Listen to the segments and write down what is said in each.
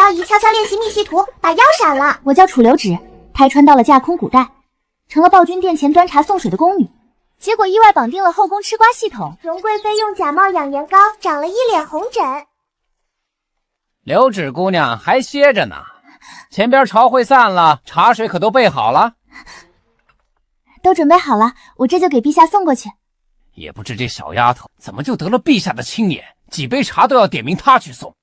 绕仪悄悄练习密系图，把腰闪了。我叫楚留芷，胎穿到了架空古代，成了暴君殿前端茶送水的宫女，结果意外绑定了后宫吃瓜系统。容贵妃用假冒养颜膏长了一脸红疹。留芷姑娘还歇着呢，前边朝会散了，茶水可都备好了。都准备好了，我这就给陛下送过去。也不知这小丫头怎么就得了陛下的青眼，几杯茶都要点名她去送。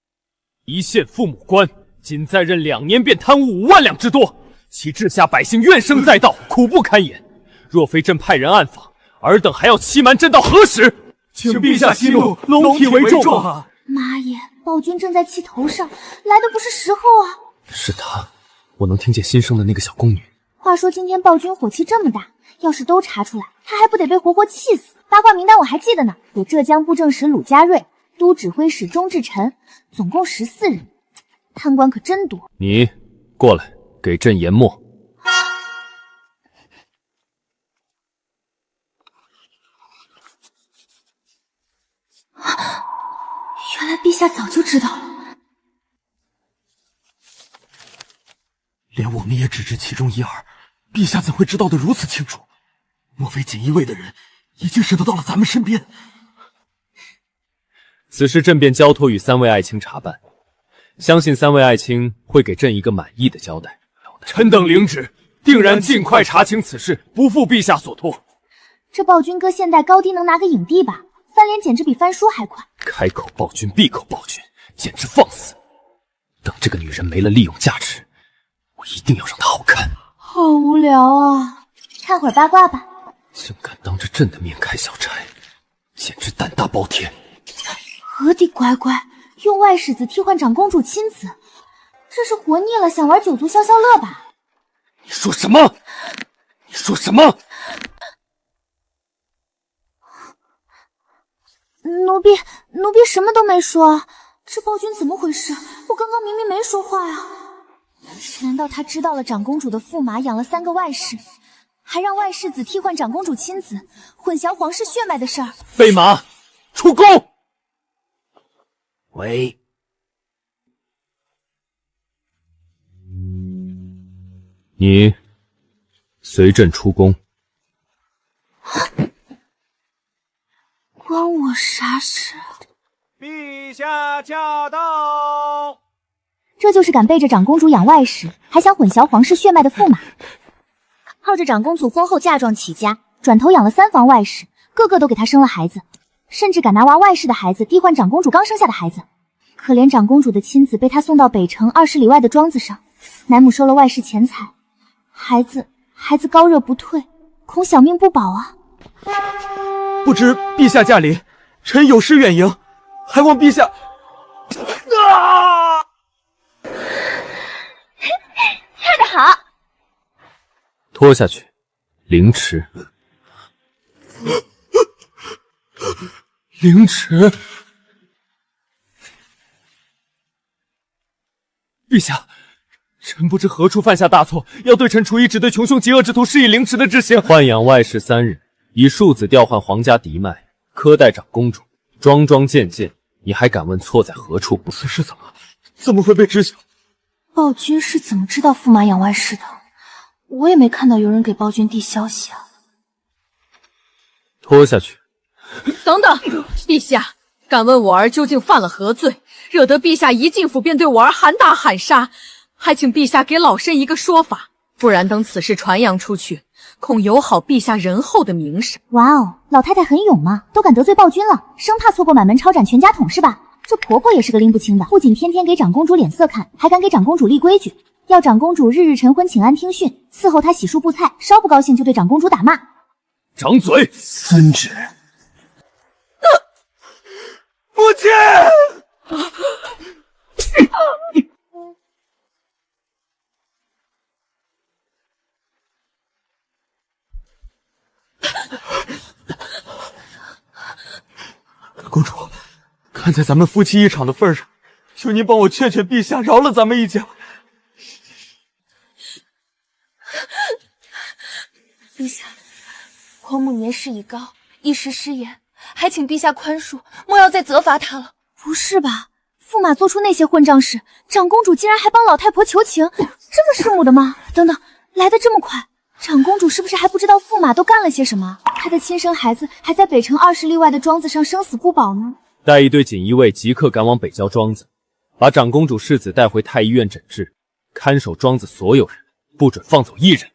一县父母官，仅在任2年便贪污5万两之多，其治下百姓怨声载道，苦不堪言。若非朕派人暗访，尔等还要欺瞒朕到何时？请陛下息怒，龙体为重啊！妈耶，暴君正在气头上，来的不是时候啊！是他，我能听见新生的那个小宫女。话说今天暴君火气这么大，要是都查出来，他还不得被活活气死？八卦名单我还记得呢，有浙江布政使鲁家瑞、都指挥使钟志臣，总共14人，贪官可真多。你过来，给朕研墨。原来陛下早就知道了。连我们也只知其中一二，陛下怎会知道的如此清楚？莫非锦衣卫的人已经渗透到了咱们身边？此事朕便交托与3位爱卿查办，相信3位爱卿会给朕一个满意的交代。臣等领旨，定然尽快查清此事，不负陛下所托。这暴君哥现代高低能拿个影帝吧？翻脸简直比翻书还快。开口暴君，闭口暴君，简直放肆！等这个女人没了利用价值，我一定要让她好看。好无聊啊，看会儿八卦吧。竟敢当着朕的面开小差，简直胆大包天！何地乖乖，用外世子替换长公主亲子，这是活腻了，想玩九族消消乐吧？你说什么？你说什么？奴婢什么都没说。这暴君怎么回事？我刚刚明明没说话呀。难道他知道了长公主的驸马养了3个外室，还让外世子替换长公主亲子，混淆皇室血脉的事儿？备马，出宫！喂，你随朕出宫。关我啥事？陛下驾到！这就是敢背着长公主养外室，还想混淆皇室血脉的驸马。靠着长公主婚后嫁妆起家，转头养了3房外室，个个都给她生了孩子，甚至敢拿娃外室的孩子替换长公主刚生下的孩子。可怜长公主的亲子被他送到北城20里外的庄子上，奶母收了外室钱财，孩子高热不退，恐小命不保啊！不知陛下驾临，臣有失远迎，还望陛下。啊！跳得好！拖下去，凌迟。凌迟！陛下，臣不知何处犯下大错，要对臣处以只对穷凶极恶之徒施以凌迟的之刑。豢养外室3日，以庶子调换皇家嫡脉，苛待长公主，桩桩件件，你还敢问错在何处？此事怎么会被知晓？暴君是怎么知道驸马养外室的？我也没看到有人给暴君递消息啊。拖下去。等等，陛下，敢问我儿究竟犯了何罪，惹得陛下一进府便对我儿喊打喊杀？还请陛下给老身一个说法，不然等此事传扬出去，恐有好陛下仁厚的名声。哇哦，老太太很勇嘛，都敢得罪暴君了，生怕错过满门抄斩全家桶是吧？这婆婆也是个拎不清的，不仅天天给长公主脸色看，还敢给长公主立规矩，要长公主日日晨昏请安听训，伺候她洗漱布菜，稍不高兴就对长公主打骂。掌嘴！遵旨。父亲！公主，看在咱们夫妻一场的份上，求您帮我劝劝陛下，饶了咱们一家。陛下，皇母年事已高，一时失言，还请陛下宽恕，莫要再责罚她了。不是吧？驸马做出那些混账事，长公主竟然还帮老太婆求情，这么弑母的吗？等等，来得这么快，长公主是不是还不知道驸马都干了些什么？她的亲生孩子还在北城20里外的庄子上生死不保呢。带一队锦衣卫即刻赶往北郊庄子，把长公主世子带回太医院诊治，看守庄子所有人，不准放走一人。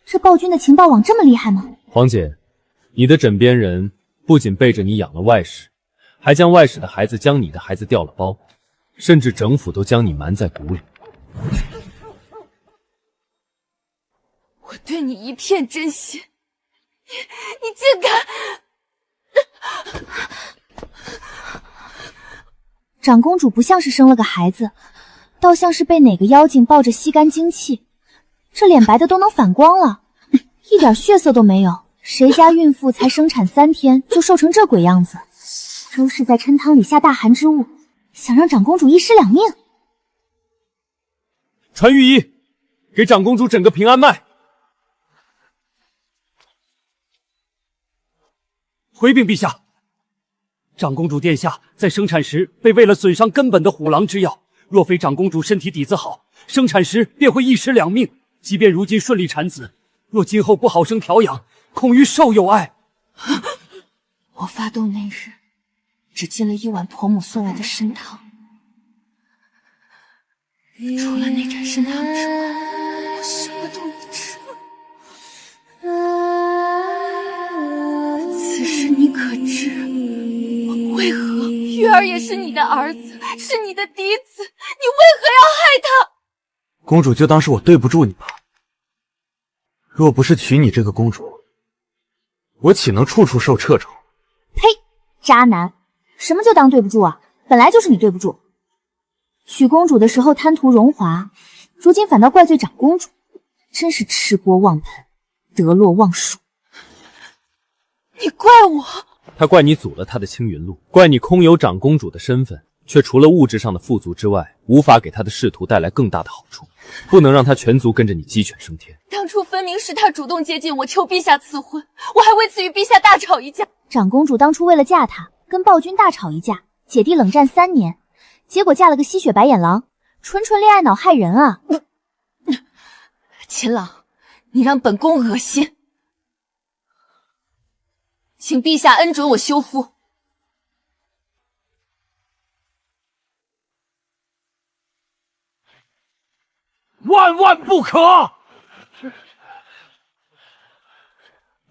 这暴君的情报网这么厉害吗？黄姐，你的枕边人不仅背着你养了外室，还将外室的孩子将你的孩子调了包，甚至整府都将你瞒在鼓里。我对你一片真心，你竟敢！长公主不像是生了个孩子，倒像是被哪个妖精抱着吸干精气，这脸白的都能反光了，一点血色都没有。谁家孕妇才生产3天就瘦成这鬼样子？周氏在抻汤里下大寒之物，想让长公主一尸两命。传御医，给长公主诊个平安脉。回禀陛下，长公主殿下在生产时被喂了损伤根本的虎狼之药，若非长公主身体底子好，生产时便会一尸两命。即便如今顺利产子，若今后不好生调养，恐于寿有碍。我发动那日，只进了1碗婆母送来的参汤，除了那盏参汤之外，我什么都没吃。此事你可知？为何月儿也是你的儿子，是你的嫡子，你为何要害他？公主就当是我对不住你吧。若不是娶你这个公主，我岂能处处受掣肘？呸！渣男，什么就当对不住啊？本来就是你对不住。娶公主的时候贪图荣华，如今反倒怪罪长公主，真是吃锅忘盆，得陇望蜀。你怪我？他怪你阻了他的青云路，怪你空有长公主的身份，却除了物质上的富足之外，无法给他的仕途带来更大的好处，不能让他全族跟着你鸡犬升天。当初分明是他主动接近我，求陛下赐婚，我还为此与陛下大吵一架。长公主当初为了嫁他，跟暴君大吵一架，姐弟冷战3年，结果嫁了个吸血白眼狼，纯纯恋爱脑害人啊！秦朗，你让本宫恶心，请陛下恩准我休夫。万万不可！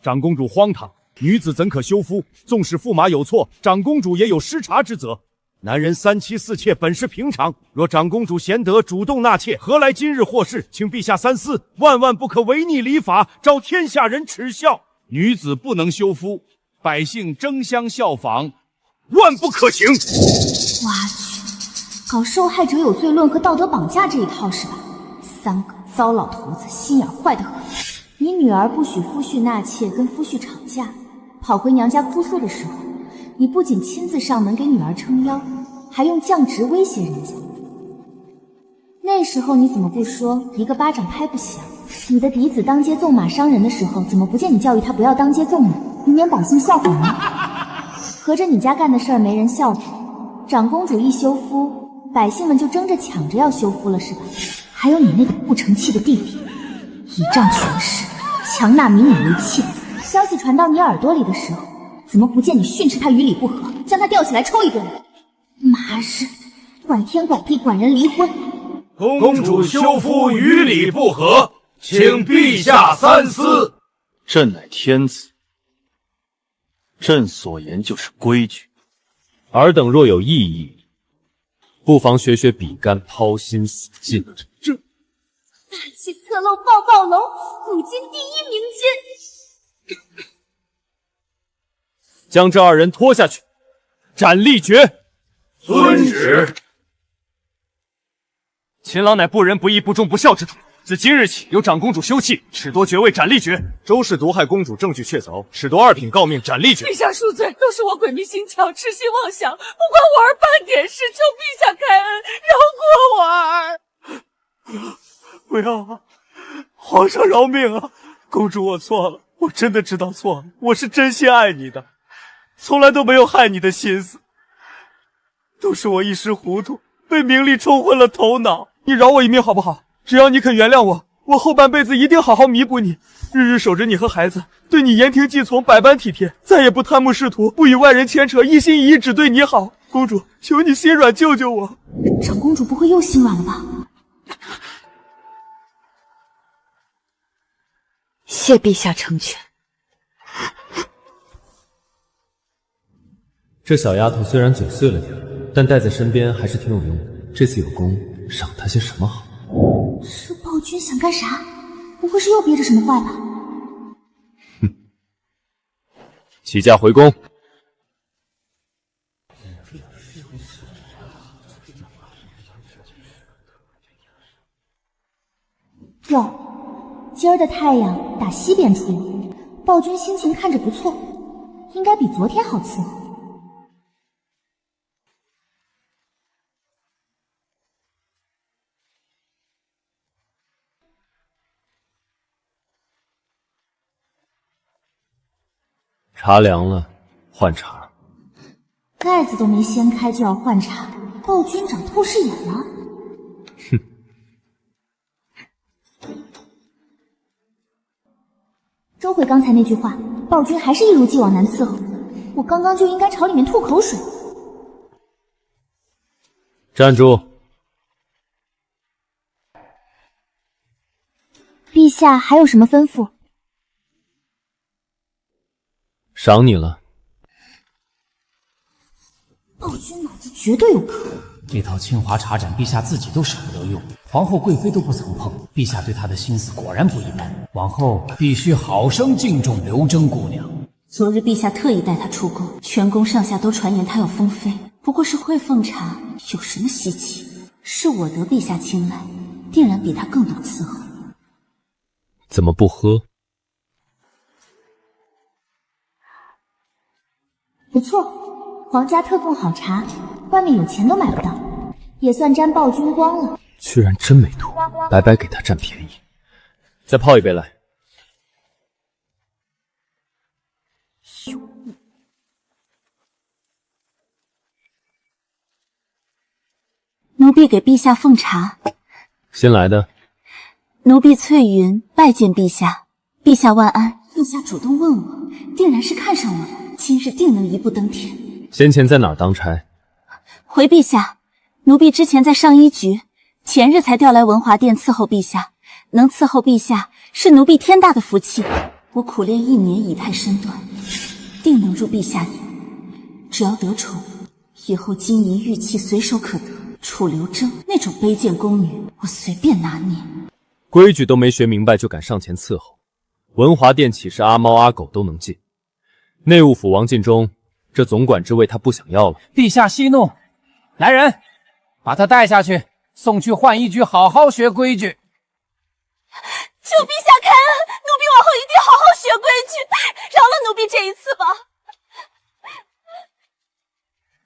长公主荒唐，女子怎可休夫？纵使驸马有错，长公主也有失察之责。男人3妻4妾本是平常，若长公主贤德，主动纳妾，何来今日祸事？请陛下三思，万万不可违逆礼法，招天下人耻笑。女子不能休夫，百姓争相效仿，万不可行。我去，搞受害者有罪论和道德绑架这一套是吧？3个糟老头子，心眼坏得很。你女儿不许夫婿纳妾，跟夫婿吵架，跑回娘家哭诉的时候，你不仅亲自上门给女儿撑腰，还用降职威胁人家。那时候你怎么不说一个巴掌拍不响？你的嫡子当街纵马伤人的时候，怎么不见你教育他不要当街纵马，以免百姓效仿呢？合着你家干的事儿没人效仿，长公主一休夫，百姓们就争着抢着要休夫了是吧？还有你那个不成器的弟弟，倚仗权势，强纳民女为妾。消息传到你耳朵里的时候，怎么不见你训斥他于理不合，将他吊起来抽一顿？妈日，管天管地管人离婚！公主休夫于理不合，请陛下三思。朕乃天子，朕所言就是规矩。尔等若有异议，不妨学学比干抛心死尽。大气侧漏抱抱龙，古今第1名监。将这2人拖下去，斩立决。遵旨。秦朗乃不仁不义不忠不孝之徒，自今日起由长公主休弃，褫夺爵位，斩立决。周氏毒害公主，证据确凿，褫夺2品诰命，斩立决。陛下恕罪，都是我鬼迷心窍，痴心妄想，不关我儿半点事，求陛下开恩，饶过我儿。不要啊！皇上饶命啊！公主，我错了，我真的知道错了，我是真心爱你的。从来都没有害你的心思，都是我一时糊涂，被名利冲昏了头脑。你饶我一命好不好？只要你肯原谅我，我后半辈子一定好好弥补你，日日守着你和孩子，对你言听计从，百般体贴，再也不贪慕仕途，不与外人牵扯，一心一意只对你好。公主，求你心软救救我。长公主不会又心软了吧？谢陛下成全。这小丫头虽然嘴碎了点，但带在身边还是挺有用的。这次有功，赏她些什么好？这暴君想干啥？不会是又憋着什么坏吧？哼！起驾回宫。哟，今儿的太阳打西边出，暴君心情看着不错，应该比昨天好伺候。茶凉了，换茶。盖子都没掀开就要换茶，暴君长透视眼了。哼！收回刚才那句话，暴君还是一如既往难伺候。我刚刚就应该朝里面吐口水。站住！陛下还有什么吩咐？赏你了。暴君脑子绝对有坑。这套清华茶盏，陛下自己都舍不得用，皇后贵妃都不曾碰。陛下对她的心思果然不一般，往后必须好生敬重刘征姑娘。昨日陛下特意带她出宫，全宫上下都传言她有封妃，不过是会奉茶，有什么稀奇？是我得陛下青睐，定然比她更懂伺候。怎么不喝？不错，皇家特供好茶，外面有钱都买不到，也算沾暴君光了。居然真没图，白白给他占便宜。再泡一杯来。奴婢给陛下奉茶。新来的。奴婢翠云拜见陛下，陛下万安。陛下主动问我，定然是看上我了。今日定能一步登天。先前在哪儿当差？回陛下，奴婢之前在上衣局，前日才调来文华殿伺候陛下。能伺候陛下，是奴婢天大的福气。我苦练1年，以太身段，定能入陛下眼。只要得宠，以后金银玉器随手可得。楚留贞那种卑贱宫女，我随便拿捏。规矩都没学明白就敢上前伺候，文华殿岂是阿猫阿狗都能进？内务府王进忠，这总管之位他不想要了。陛下息怒，来人，把他带下去，送去浣衣局好好学规矩。求陛下开恩，奴婢往后一定好好学规矩，饶了奴婢这一次吧。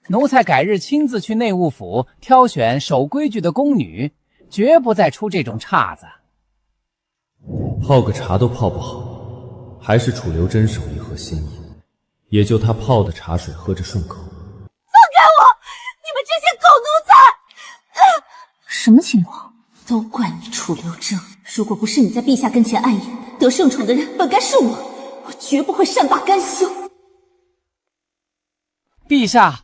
奴才改日亲自去内务府挑选守规矩的宫女，绝不再出这种岔子。泡个茶都泡不好，还是楚留贞手艺和心意，也就他泡的茶水喝着顺口。放开我！你们这些狗奴才！什么情况？都怪你楚留贞！如果不是你在陛下跟前碍眼，得圣宠的人本该是我，我绝不会善罢甘休。陛下，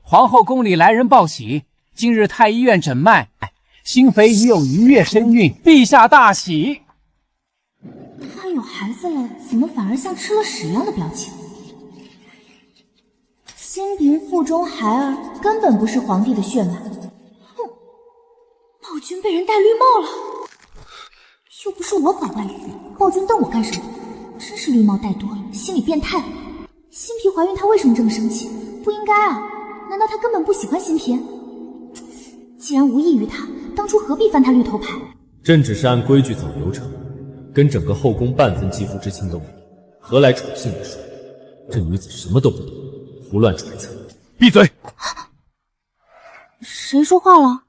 皇后宫里来人报喜，今日太医院诊脉，新妃已有1月身孕，陛下大喜。他有孩子了，怎么反而像吃了屎一样的表情？新嫔腹中孩儿根本不是皇帝的血脉。哼，暴君被人戴绿帽了，又不是我搞外遇，暴君瞪我干什么？真是绿帽戴多了，心理变态。新嫔怀孕，她为什么这么生气？不应该啊，难道她根本不喜欢新嫔？既然无异于她，当初何必翻她绿头牌？朕只是按规矩走流程，跟整个后宫半分肌肤之亲都没有，何来宠幸一说？这女子什么都不懂，胡乱揣测。闭嘴！谁说话了？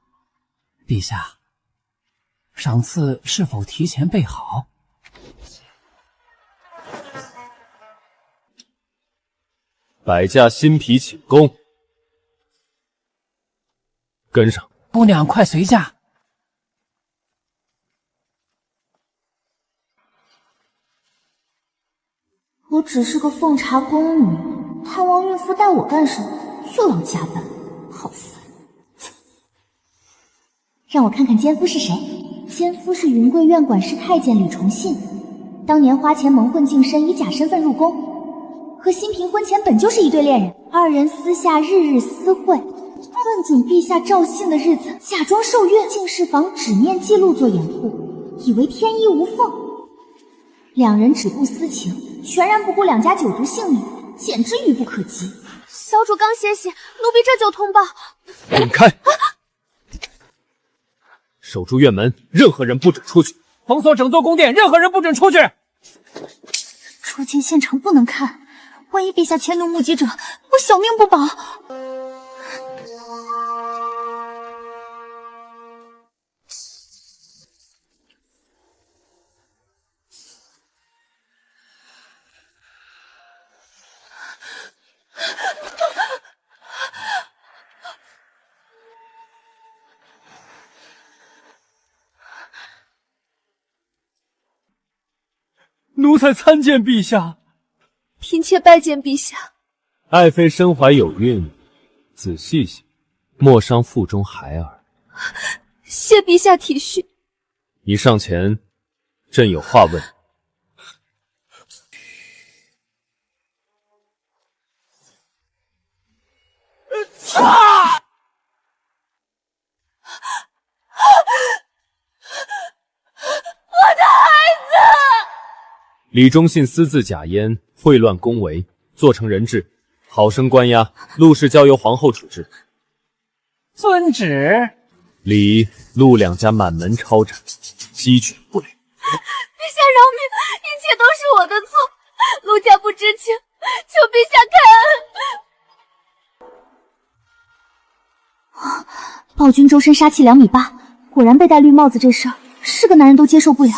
陛下，赏赐是否提前备好？摆架新皮请功，跟上。姑娘快随驾。我只是个奉茶宫女，探望孕妇带我干什么？又要加班，好烦！让我看看奸夫是谁。奸夫是云贵院管事太监李崇信，当年花钱蒙混净身，以假身份入宫，和新嫔婚前本就是一对恋人，二人私下日私会，问准陛下召幸的日子，假装受孕，进士房纸面记录做掩护，以为天衣无缝。两人只顾私情，全然不顾两家九族性命，简直愚不可及。小主刚歇息，奴婢这就通报。滚开！守住院门，任何人不准出去。封锁整座宫殿，任何人不准出去。捉奸现场不能看，万一陛下迁怒目击者，我小命不保。奴才参见陛下。嫔妾拜见陛下。爱妃身怀有孕，仔细些，莫伤腹中孩儿。谢陛下体恤。你上前，朕有话问。李忠信私自假烟，秽乱宫闱，做成人质，好生关押。陆氏交由皇后处置。遵旨。李陆两家满门抄斩，鸡犬不留。陛下饶命，一切都是我的错，陆家不知情，求陛下开恩。暴君周身杀气2.8米，果然被戴绿帽子这事儿，是个男人都接受不了。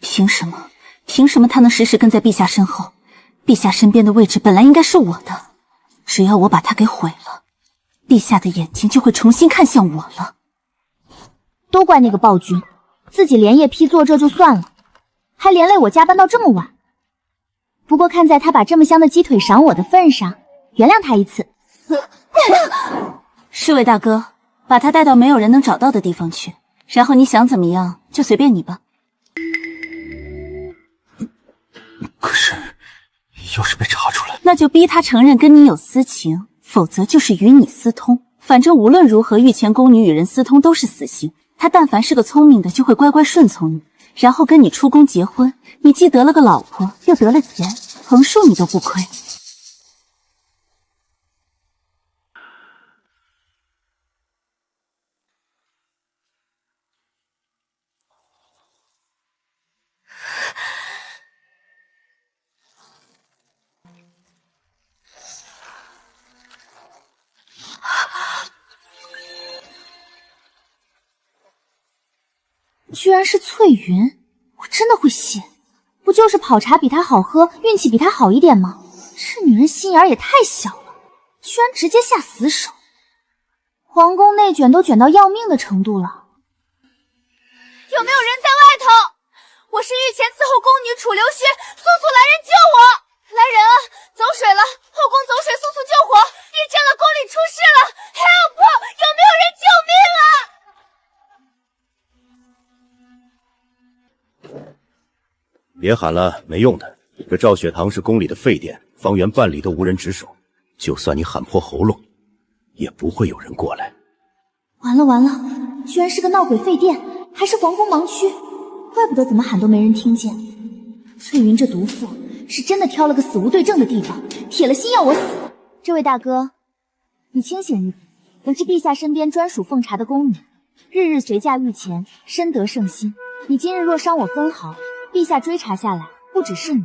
凭什么？凭什么他能时时跟在陛下身后？陛下身边的位置本来应该是我的，只要我把他给毁了，陛下的眼睛就会重新看向我了。都怪那个暴君，自己连夜批作这就算了，还连累我加班到这么晚。不过看在他把这么香的鸡腿赏我的份上，原谅他一次。侍卫大哥，把他带到没有人能找到的地方去，然后你想怎么样就随便你吧。可是，要是被查出来，那就逼他承认跟你有私情，否则就是与你私通。反正无论如何，御前宫女与人私通都是死刑。他但凡是个聪明的，就会乖乖顺从你，然后跟你出宫结婚。你既得了个老婆，又得了钱，横竖你都不亏。居然是翠云，我真的会信？不就是跑茶比她好喝，运气比她好一点吗？这女人心眼也太小了，居然直接下死手。皇宫内卷都卷到要命的程度了。有没有人在外头？我是御前伺候宫女楚留萱，速速来人救我！来人啊，走水了，后宫走水，速速救火！地震了，宫里出事了 ！Help！ 有没有人救命啊？别喊了，没用的。这赵雪堂是宫里的废殿，方圆半里都无人值守，就算你喊破喉咙，也不会有人过来。完了完了，居然是个闹鬼废殿，还是皇宫盲区，怪不得怎么喊都没人听见。翠云这毒妇是真的挑了个死无对证的地方，铁了心要我死。这位大哥，你清醒一点，我是陛下身边专属奉茶的宫女，日日随驾御前，深得圣心。你今日若伤我分毫，陛下追查下来，不只是你，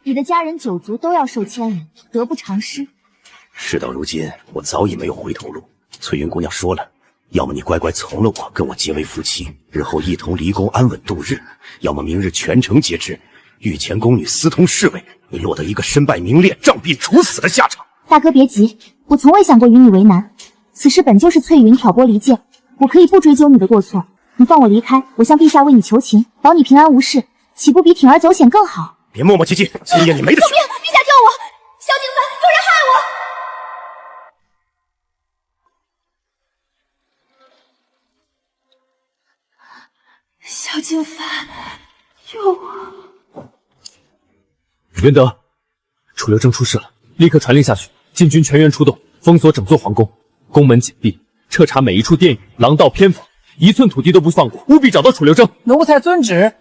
你的家人9族都要受牵连，得不偿失。事到如今，我早已没有回头路。翠云姑娘说了，要么你乖乖从了我，跟我结为夫妻，日后一同离宫安稳度日；要么明日全城皆知，御前宫女私通侍卫，你落得一个身败名裂、杖毙处死的下场。大哥别急，我从未想过与你为难，此事本就是翠云挑拨离间，我可以不追究你的过错。你放我离开，我向陛下为你求情，保你平安无事，岂不比铤而走险更好？别磨磨唧唧，今夜你没得选。陛下救我！萧敬凡，有人害我！萧敬凡，救我！元德，楚留正出事了，立刻传令下去，禁军全员出动，封锁整座皇宫，宫门紧闭，彻查每一处殿宇、廊道、偏房，一寸土地都不放过，务必找到楚留正。奴才遵旨。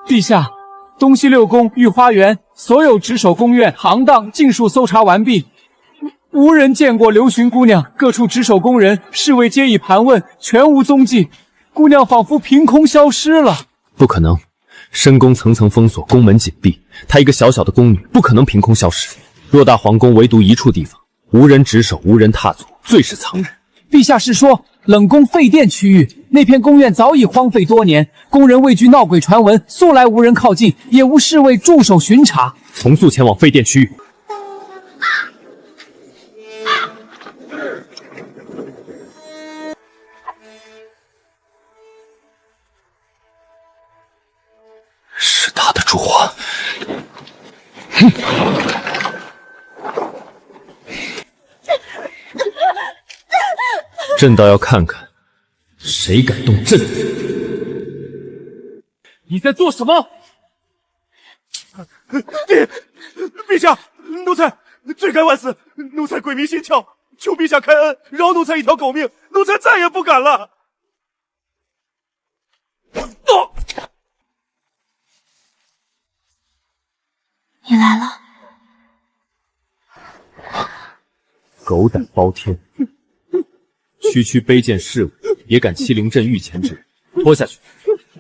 陛下，东西六宫、御花园所有值守宫院、行当尽数搜查完毕，无人见过刘询姑娘。各处值守宫人、侍卫皆已盘问，全无踪迹。姑娘仿佛凭空消失了。不可能，深宫层层封锁，宫门紧闭，她一个小小的宫女，不可能凭空消失。偌大皇宫，唯独一处地方，无人值守，无人踏足，最是藏人。陛下是说冷宫废殿区域那片宫院早已荒废多年，宫人畏惧闹鬼传闻，素来无人靠近，也无侍卫驻守巡查。从速前往废殿区域。是他的烛火。朕倒要看看，谁敢动朕的人！你在做什么？陛下，奴才罪该万死，奴才鬼迷心窍，求陛下开恩，饶奴才一条狗命，奴才再也不敢了。你来了，狗胆包天，区区卑贱侍卫也敢欺凌朕御前之人，拖下去，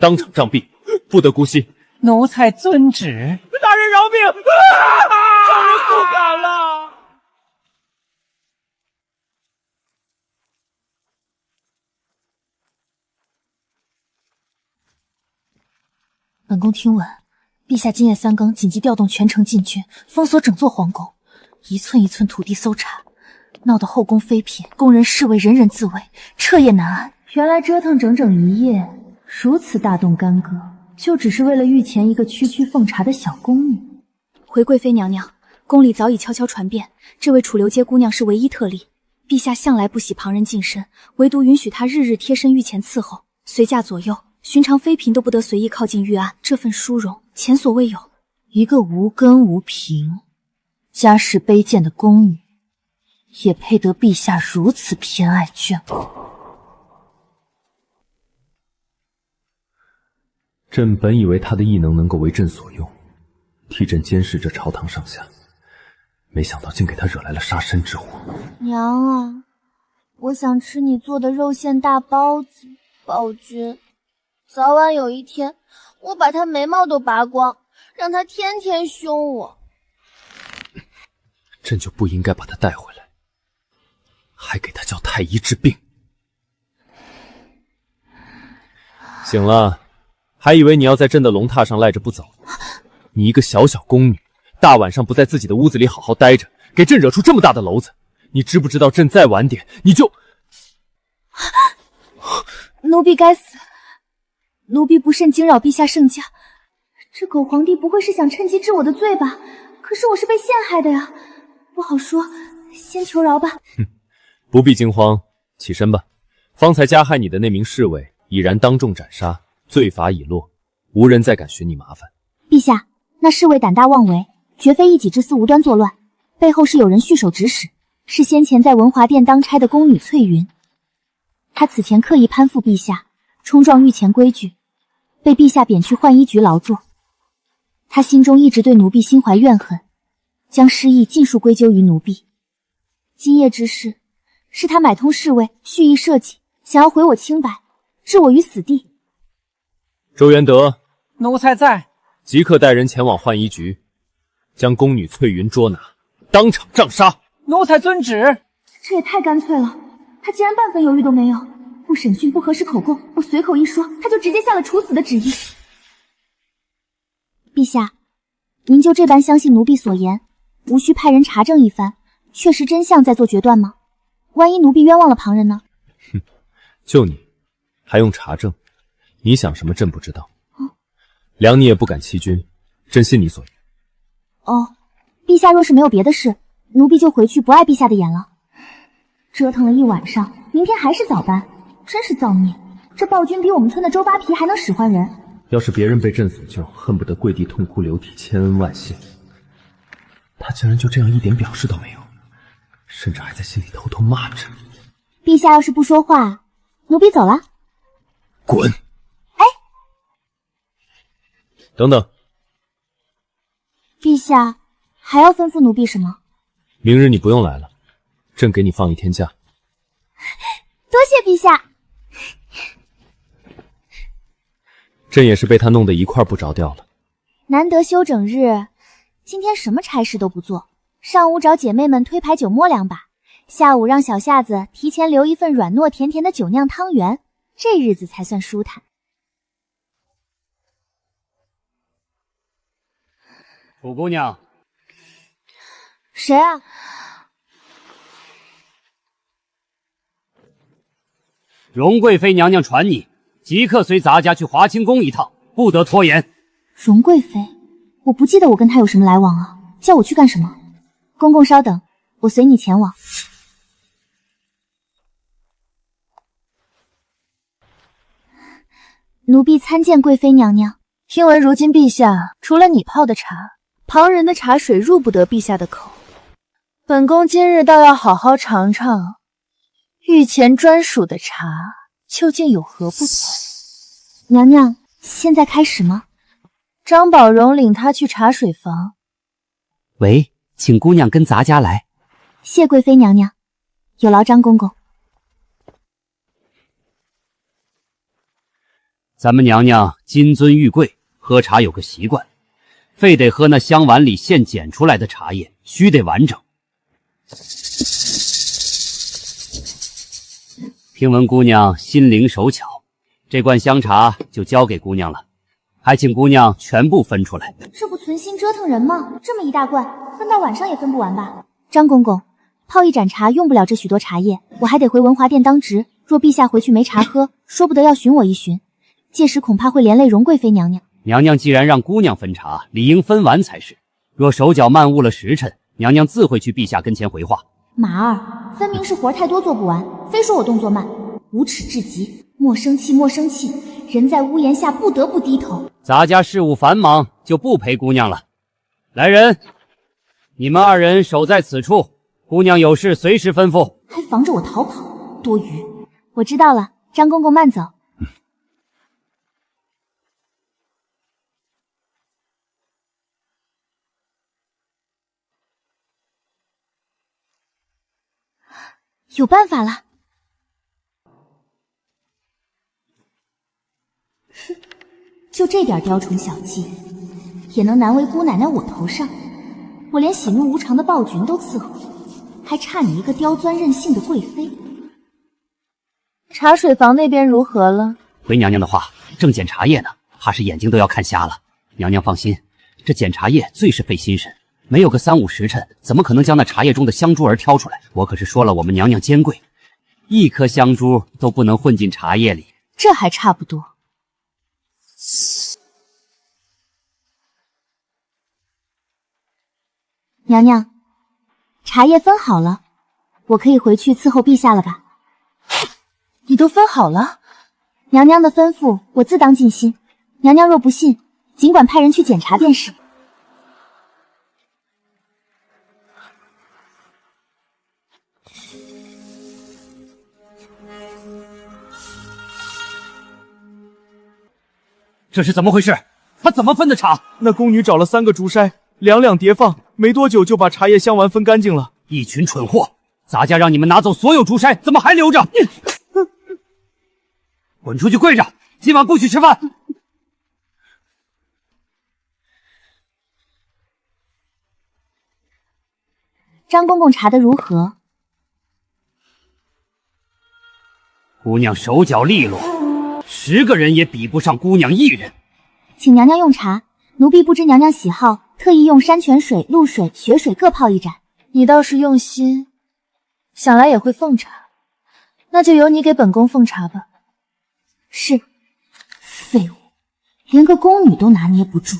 当场杖毙，不得姑息。奴才遵旨。大人饶命！大人不敢了。本宫听闻，陛下今夜三更紧急调动全城禁军，封锁整座皇宫，一寸一寸土地搜查，闹得后宫妃嫔、宫人侍卫人人自危，彻夜难安。原来折腾整整一夜，如此大动干戈，就只是为了御前一个区区奉茶的小宫女。回贵妃娘娘，宫里早已悄悄传遍，这位楚留街姑娘是唯一特例。陛下向来不喜旁人近身，唯独允许她日日贴身御前伺候，随驾左右。寻常妃嫔都不得随意靠近御案，这份殊荣前所未有。一个无根无凭、家世卑贱的宫女，也配得陛下如此偏爱眷顾？朕本以为他的异能能够为朕所用，替朕监视着朝堂上下，没想到竟给他惹来了杀身之祸。娘啊，我想吃你做的肉馅大包子。宝君，早晚有一天，我把他眉毛都拔光，让他天天凶我。朕就不应该把他带回来，还给他叫太医治病。醒了，还以为你要在朕的龙榻上赖着不走。你一个小小宫女，大晚上不在自己的屋子里好好待着，给朕惹出这么大的篓子，你知不知道朕再晚点你就……奴婢该死，奴婢不慎惊扰陛下圣驾。这狗皇帝不会是想趁机治我的罪吧？可是我是被陷害的呀，不好说，先求饶吧。不必惊慌，起身吧。方才加害你的那名侍卫已然当众斩杀，罪罚已落，无人再敢寻你麻烦。陛下，那侍卫胆大妄为，绝非一己之私无端作乱，背后是有人蓄手指使，是先前在文华殿当差的宫女翠云。她此前刻意攀附陛下，冲撞御前规矩，被陛下贬去浣衣局劳作。她心中一直对奴婢心怀怨恨，将失意尽数归咎于奴婢。今夜之事，是她买通侍卫，蓄意设计，想要毁我清白，置我于死地。周元德，奴才在。即刻带人前往浣衣局，将宫女翠云捉拿，当场杖杀。奴才遵旨。这也太干脆了，他竟然半分犹豫都没有，不审讯不核实口供，我随口一说，他就直接下了处死的旨意。陛下，您就这般相信奴婢所言，无需派人查证一番，确实真相再做决断吗？万一奴婢冤枉了旁人呢？哼，就你，还用查证？你想什么朕不知道。良你也不敢欺君，朕信你所言。哦，陛下若是没有别的事，奴婢就回去不碍陛下的眼了。折腾了一晚上，明天还是早班，真是造孽！这暴君比我们村的周扒皮还能使唤人。要是别人被朕所救，恨不得跪地痛哭流涕，千恩万谢。他竟然就这样一点表示都没有，甚至还在心里偷偷骂朕。陛下要是不说话，奴婢走了。滚！哎，等等，陛下还要吩咐奴婢什么？明日你不用来了，朕给你放1天假。多谢陛下。朕也是被他弄得一块不着调了。难得休整日，今天什么差事都不做，上午找姐妹们推牌九摸2把，下午让小夏子提前留一份软糯甜甜的酒酿汤圆，这日子才算舒坦。楚姑娘，谁啊？荣贵妃娘娘传你，即刻随咱家去华清宫一趟，不得拖延。荣贵妃，我不记得我跟她有什么来往啊，叫我去干什么？公公稍等，我随你前往。奴婢参见贵妃娘娘。听闻如今陛下除了你泡的茶，旁人的茶水入不得陛下的口。本宫今日倒要好好尝尝御前专属的茶究竟有何不同。娘娘，现在开始吗？张宝荣领他去茶水房。喂，请姑娘跟咱家来。谢贵妃娘娘，有劳张公公。咱们娘娘金尊玉贵，喝茶有个习惯，非得喝那香碗里现捡出来的茶叶，须得完整。听闻姑娘心灵手巧，这罐香茶就交给姑娘了，还请姑娘全部分出来。这不存心折腾人吗？这么一大罐，分到晚上也分不完吧？张公公，泡一盏茶用不了这许多茶叶，我还得回文华殿当值。若陛下回去没茶喝，说不得要寻我一寻，届时恐怕会连累荣贵妃娘娘。娘娘既然让姑娘分茶，理应分完才是。若手脚慢误了时辰，娘娘自会去陛下跟前回话。马儿，分明是活太多做不完，非说我动作慢，无耻至极！莫生气，莫生气，人在屋檐下不得不低头。咱家事务繁忙，就不陪姑娘了。来人，你们2人守在此处，姑娘有事随时吩咐。还防着我逃跑，多余。我知道了，张公公慢走。有办法了。哼，就这点雕虫小技，也能难为姑奶奶我头上？我连喜怒无常的暴君都伺候，还差你一个刁钻任性的贵妃。茶水房那边如何了？回娘娘的话，正捡茶叶呢，怕是眼睛都要看瞎了。娘娘放心，这捡茶叶最是费心神，没有个3、5时辰，怎么可能将那茶叶中的香珠儿挑出来？我可是说了，我们娘娘坚贵，一颗香珠都不能混进茶叶里。这还差不多。娘娘，茶叶分好了，我可以回去伺候陛下了吧？你都分好了？娘娘的吩咐，我自当尽心。娘娘若不信，尽管派人去检查便是。这是怎么回事？他怎么分的茶？那宫女找了3个竹筛，两两叠放，没多久就把茶叶香丸分干净了。一群蠢货！咱家让你们拿走所有竹筛，怎么还留着？滚出去跪着！今晚不许吃饭！张公公查得如何？姑娘手脚利落，10个人也比不上姑娘一人。请娘娘用茶，奴婢不知娘娘喜好，特意用山泉水、露水、雪水各泡一盏。你倒是用心，想来也会奉茶，那就由你给本宫奉茶吧。是，废物，连个宫女都拿捏不住。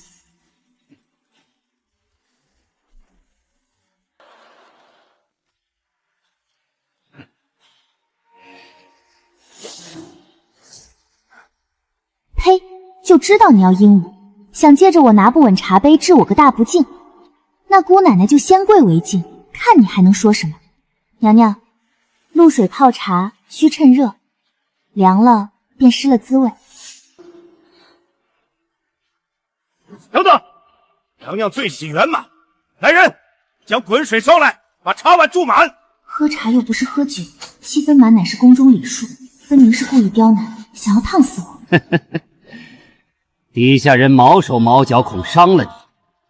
呸！就知道你要阴我，想借着我拿不稳茶杯治我个大不敬。那姑奶奶就先跪为敬，看你还能说什么。娘娘，露水泡茶需趁热，凉了便失了滋味。等等，娘娘最喜圆满。来人，将滚水烧来，把茶碗注满。喝茶又不是喝酒，7分满乃是宫中礼数，分明是故意刁难，想要烫死我。底下人毛手毛脚，恐伤了你，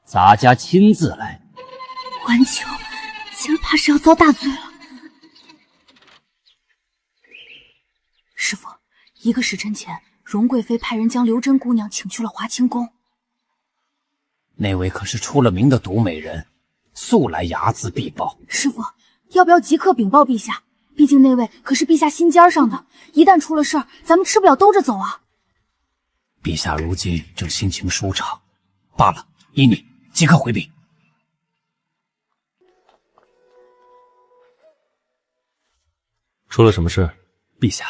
咱家亲自来。婉秋，今儿怕是要遭大罪了。师父，1个时辰前，荣贵妃派人将刘真姑娘请去了华清宫。那位可是出了名的毒美人，素来睚眦必报。师父，要不要即刻禀报陛下？毕竟那位可是陛下心尖上的，一旦出了事儿，咱们吃不了兜着走啊。陛下如今正心情舒畅，罢了，依你即刻回禀。出了什么事？陛下，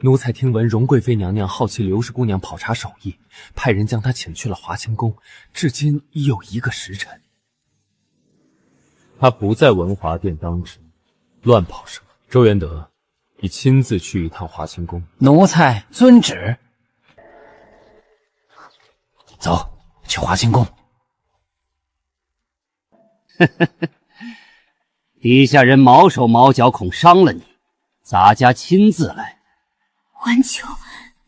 奴才听闻荣贵妃娘娘好奇刘氏姑娘泡茶手艺，派人将她请去了华清宫，至今已有1个时辰。她不在文华殿当值，乱跑什么？周元德，你亲自去一趟华清宫。奴才遵旨。走，去华清宫。底下人毛手毛脚，恐伤了你，咱家亲自来。婉秋，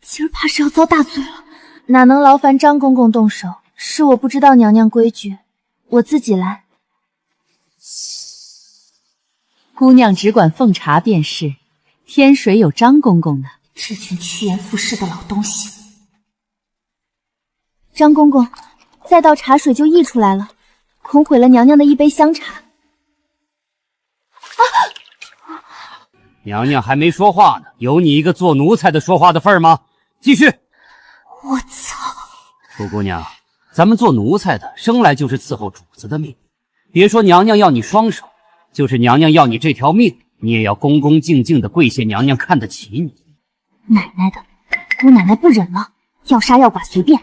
今儿怕是要遭大罪了。哪能劳烦张公公动手？是我不知道娘娘规矩，我自己来。姑娘只管奉茶便是，天水有张公公呢。这群趋炎附势的老东西。张公公，再倒茶水就溢出来了，恐毁了娘娘的一杯香茶。娘娘还没说话呢，有你一个做奴才的说话的份儿吗？继续。我操！楚姑娘，咱们做奴才的生来就是伺候主子的命，别说娘娘要你双手，就是娘娘要你这条命，你也要恭恭敬敬的跪谢娘娘看得起你。奶奶的，姑奶奶不忍了，要杀要剐随便。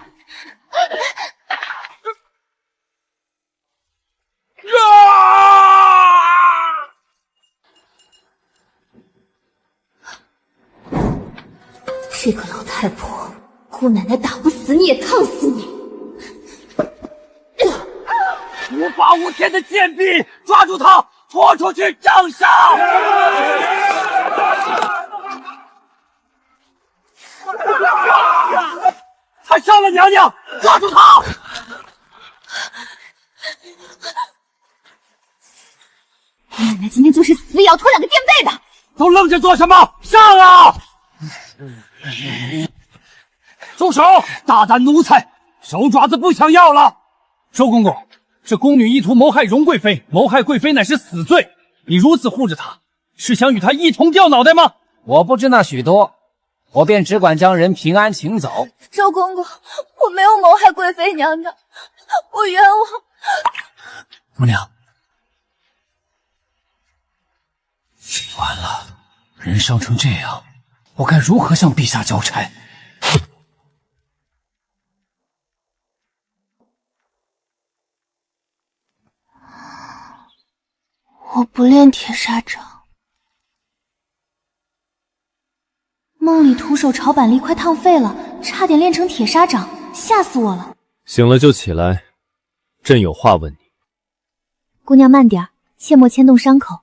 这个老太婆，姑奶奶打不死你也烫死你！无法无天的贱婢，抓住他，拖出去杖杀！他伤了娘娘，抓住他！奶奶今天就是死也要拖2个垫背的！都愣着做什么？上啊！住手！大胆奴才，手爪子不想要了！周公公，这宫女意图谋害荣贵妃，谋害贵妃乃是死罪。你如此护着她，是想与她一同掉脑袋吗？我不知那许多，我便只管将人平安请走。周公公，我没有谋害贵妃娘娘，我冤枉。姑娘，完了，人伤成这样，我该如何向陛下交差？我不练铁砂掌，梦里徒手炒板栗快烫废了，差点练成铁砂掌，吓死我了。醒了就起来，朕有话问你。姑娘慢点，切莫牵动伤口。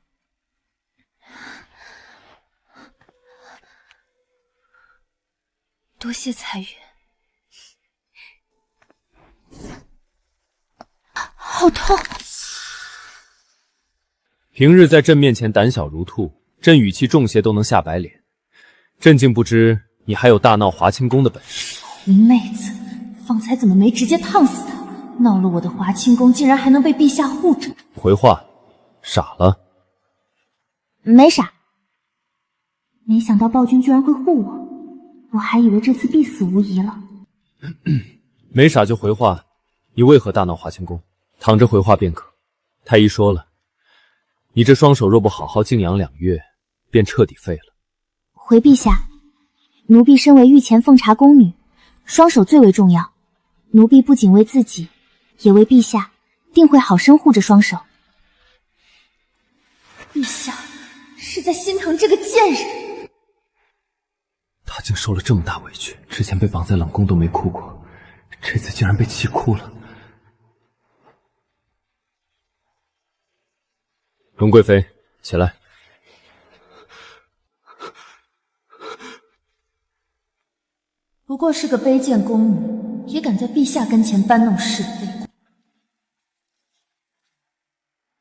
多谢彩云。好痛！平日在朕面前胆小如兔，朕语气重些都能下白脸。朕竟不知你还有大闹华清宫的本事。林妹子，方才怎么没直接烫死他？闹了我的华清宫，竟然还能被陛下护着。回话，傻了？没傻。没想到暴君居然会护我，我还以为这次必死无疑了。没傻就回话，你为何大闹华清宫？躺着回话便可。太医说了，你这双手若不好好静养2月，便彻底废了。回陛下，奴婢身为御前奉茶宫女，双手最为重要。奴婢不仅为自己，也为陛下，定会好生护着双手。陛下是在心疼这个贱人。他竟受了这么大委屈，之前被绑在冷宫都没哭过，这次竟然被气哭了。荣贵妃，起来。不过是个卑贱宫女，也敢在陛下跟前搬弄是非。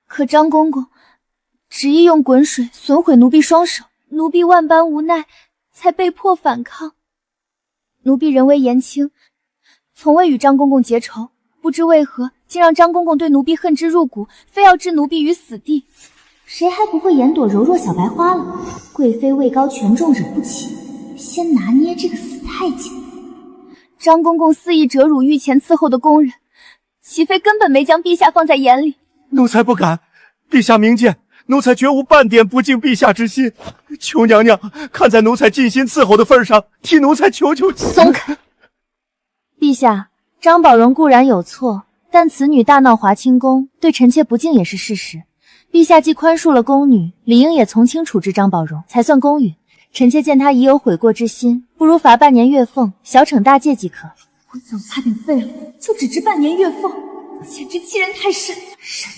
可张公公执意用滚水损毁奴婢双手，奴婢万般无奈，才被迫反抗。奴婢人微言轻，从未与张公公结仇，不知为何竟让张公公对奴婢恨之入骨，非要置奴婢于死地。谁还不会眼朵柔弱小白花了？贵妃位高权重，惹不起，先拿捏这个死太监。张公公肆意折辱御前伺候的宫人，齐妃根本没将陛下放在眼里。奴才不敢，陛下明鉴，奴才绝无半点不敬陛下之心。求娘娘看在奴才尽心伺候的份上，替奴才求求。松开！陛下，张宝荣固然有错，但此女大闹华清宫，对臣妾不敬也是事实。陛下既宽恕了宫女，理应也从轻处置张宝荣，才算公允。臣妾见他已有悔过之心，不如罚半年月俸，小惩大戒即可。我早差点废了，就只值半年月俸，简直欺人太甚！忍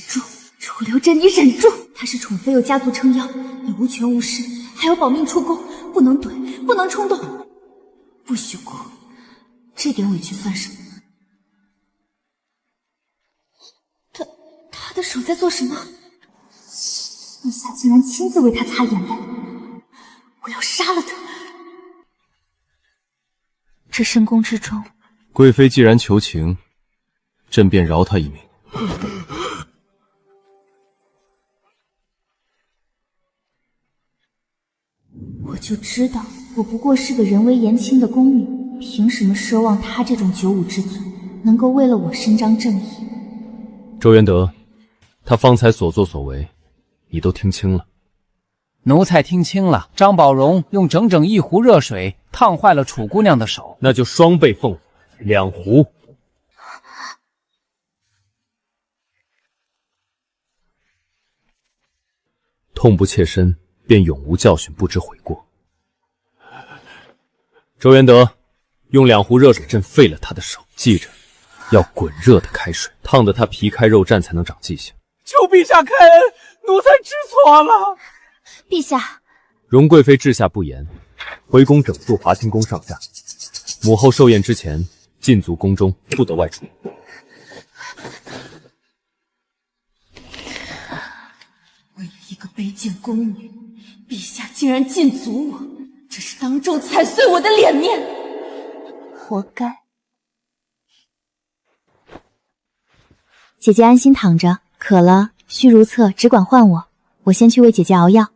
住，楚留贞，你忍住！他是宠妃，有家族撑腰，你无权无势，还有保命出宫，不能怼，不能冲动，不许哭，这点委屈算什么？他的手在做什么？陛下竟然亲自为他擦眼泪，我要杀了他！这深宫之中，贵妃既然求情，朕便饶他一命。我就知道，我不过是个人微言轻的宫女，凭什么奢望他这种九五之尊能够为了我伸张正义？周元德，他方才所作所为，你都听清了。奴才听清了，张宝荣用整整1壶热水烫坏了楚姑娘的手，那就双倍俸，2壶。痛不切身，便永无教训，不知悔过。周元德，用2壶热水朕废了他的手，记着，要滚热的开水，烫得他皮开肉绽，才能长记性。求陛下开恩，奴才知错了。陛下，荣贵妃治下不严，回宫整肃华清宫上下。母后寿宴之前，禁足宫中，不得外出。为了一个卑贱宫女，陛下竟然禁足我，这是当众踩碎我的脸面，活该。姐姐安心躺着，渴了需如厕，只管唤我，我先去为姐姐熬药。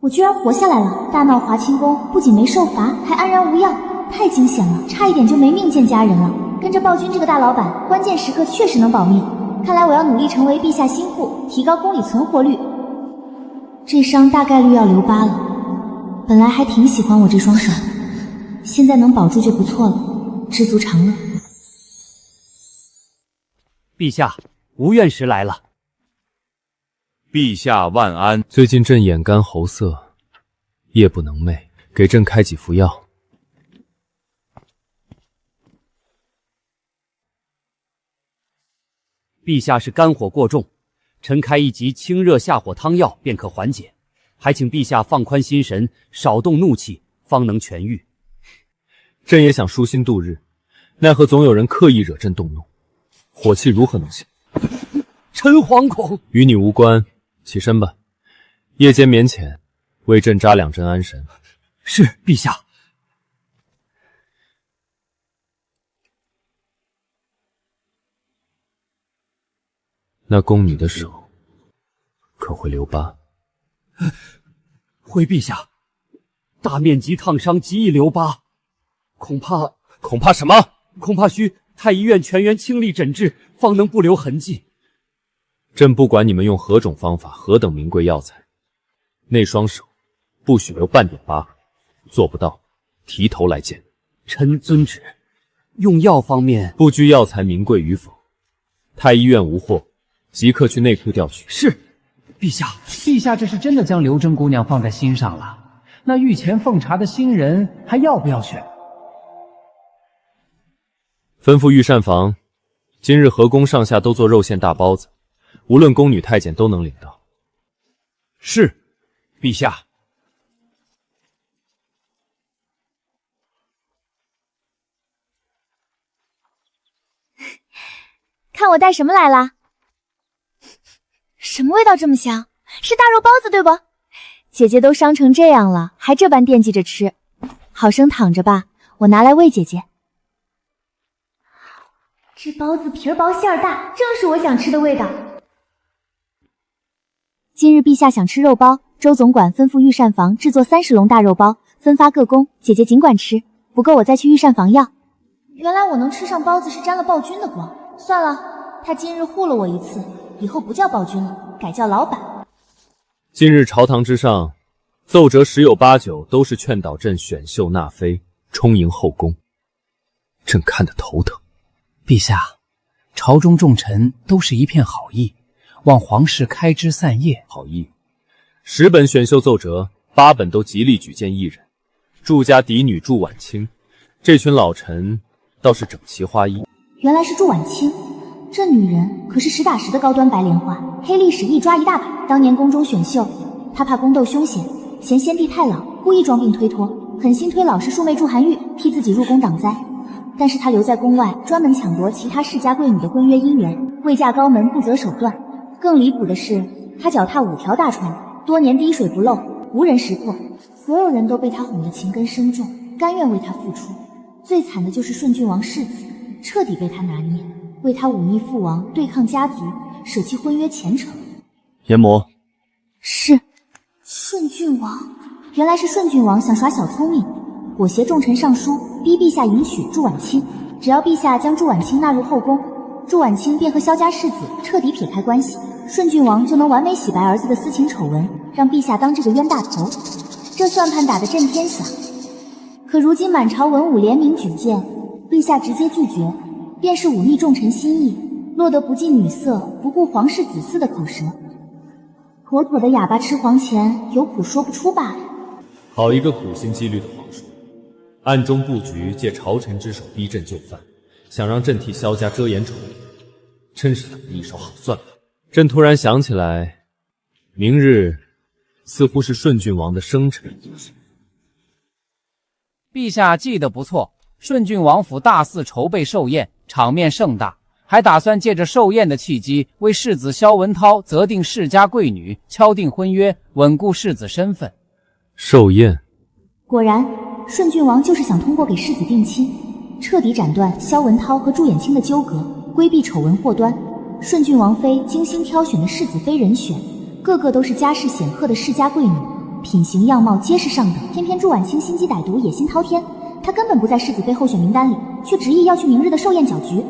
我居然活下来了！大闹华清宫，不仅没受罚，还安然无恙，太惊险了，差一点就没命见家人了。跟着暴君这个大老板，关键时刻确实能保命。看来我要努力成为陛下心腹，提高宫里存活率。这伤大概率要留疤了，本来还挺喜欢我这双手的，现在能保住就不错了，知足常乐。陛下，吴院士来了。陛下万安。最近朕眼干喉涩，夜不能寐，给朕开几服药。陛下是肝火过重，臣开一剂清热下火汤药便可缓解，还请陛下放宽心神，少动怒气，方能痊愈。朕也想舒心度日，奈何总有人刻意惹朕动怒，火气如何能消？臣惶恐。与你无关，起身吧。夜间免遣，为朕扎2针安神。是，陛下。那宫女的手可会留疤？回陛下，大面积烫伤极易留疤，恐怕什么？恐怕需太医院全员倾力诊治，方能不留痕迹。朕不管你们用何种方法，何等名贵药材，那双手不许留半点疤，做不到，提头来见。臣遵旨。用药方面，不拘药材名贵与否，太医院无货，即刻去内库调取。是，陛下。陛下这是真的将刘真姑娘放在心上了。那御前奉茶的新人还要不要选？吩咐御膳房，今日河宫上下都做肉馅大包子，无论宫女太监都能领到。是，陛下。看我带什么来啦？什么味道这么香？是大肉包子对不？姐姐都伤成这样了，还这般惦记着吃。好生躺着吧，我拿来喂姐姐。这包子皮儿薄馅儿大，正是我想吃的味道。今日陛下想吃肉包，周总管吩咐御膳房制作30笼大肉包，分发各宫，姐姐尽管吃，不够我再去御膳房要。原来我能吃上包子是沾了暴君的光。算了，他今日护了我一次，以后不叫暴君了，改叫老板。今日朝堂之上，奏折10有8九都是劝导朕选秀纳妃，充盈后宫，朕看得头疼。陛下，朝中重臣都是一片好意，望皇室开枝散叶。好意，10本选秀奏折，8本都极力举荐一人，祝家嫡女祝婉清。这群老臣倒是整齐划一。原来是祝婉清，这女人可是实打实的高端白莲花，黑历史一抓一大把。当年宫中选秀，她怕宫斗凶险，嫌先帝太老，故意装病推脱，狠心推老师庶妹祝寒玉替自己入宫挡灾。但是她留在宫外，专门抢夺其他世家贵女的婚约姻缘，未嫁高门不择手段。更离谱的是，她脚踏5条大船，多年滴水不漏，无人识破，所有人都被她哄得情根深重，甘愿为她付出。最惨的就是顺郡王世子，彻底被他拿捏，为他忤逆父王，对抗家族，舍弃婚约前程。研磨。是。顺郡王，原来是顺郡王想耍小聪明，裹挟重臣上书，逼陛下迎娶祝婉清。只要陛下将祝婉清纳入后宫，祝婉清便和萧家世子彻底撇开关系，顺郡王就能完美洗白儿子的私情丑闻，让陛下当这个冤大头。这算盘打得震天响。可如今满朝文武联名举荐，陛下直接拒绝，便是忤逆重臣心意，落得不近女色，不顾皇室子嗣的口舌。妥妥的哑巴吃黄钱，有苦说不出罢了。好一个苦心积虑的皇叔，暗中布局，借朝臣之手逼朕就范，想让朕替萧家遮掩丑闻，真是打了一手好算盘。朕突然想起来，明日似乎是顺郡王的生辰。陛下记得不错，顺郡王府大肆筹备寿宴，场面盛大，还打算借着寿宴的契机，为世子萧文涛择定世家贵女，敲定婚约，稳固世子身份。寿宴，果然，顺郡王就是想通过给世子定亲，彻底斩断萧文涛和祝衍清的纠葛，规避丑闻祸端。顺郡王妃精心挑选的世子妃人选，个个都是家世显赫的世家贵女，品行样貌皆是上等。偏偏祝婉清心机歹毒，野心滔天，她根本不在世子妃候选名单里，却执意要去明日的寿宴搅局。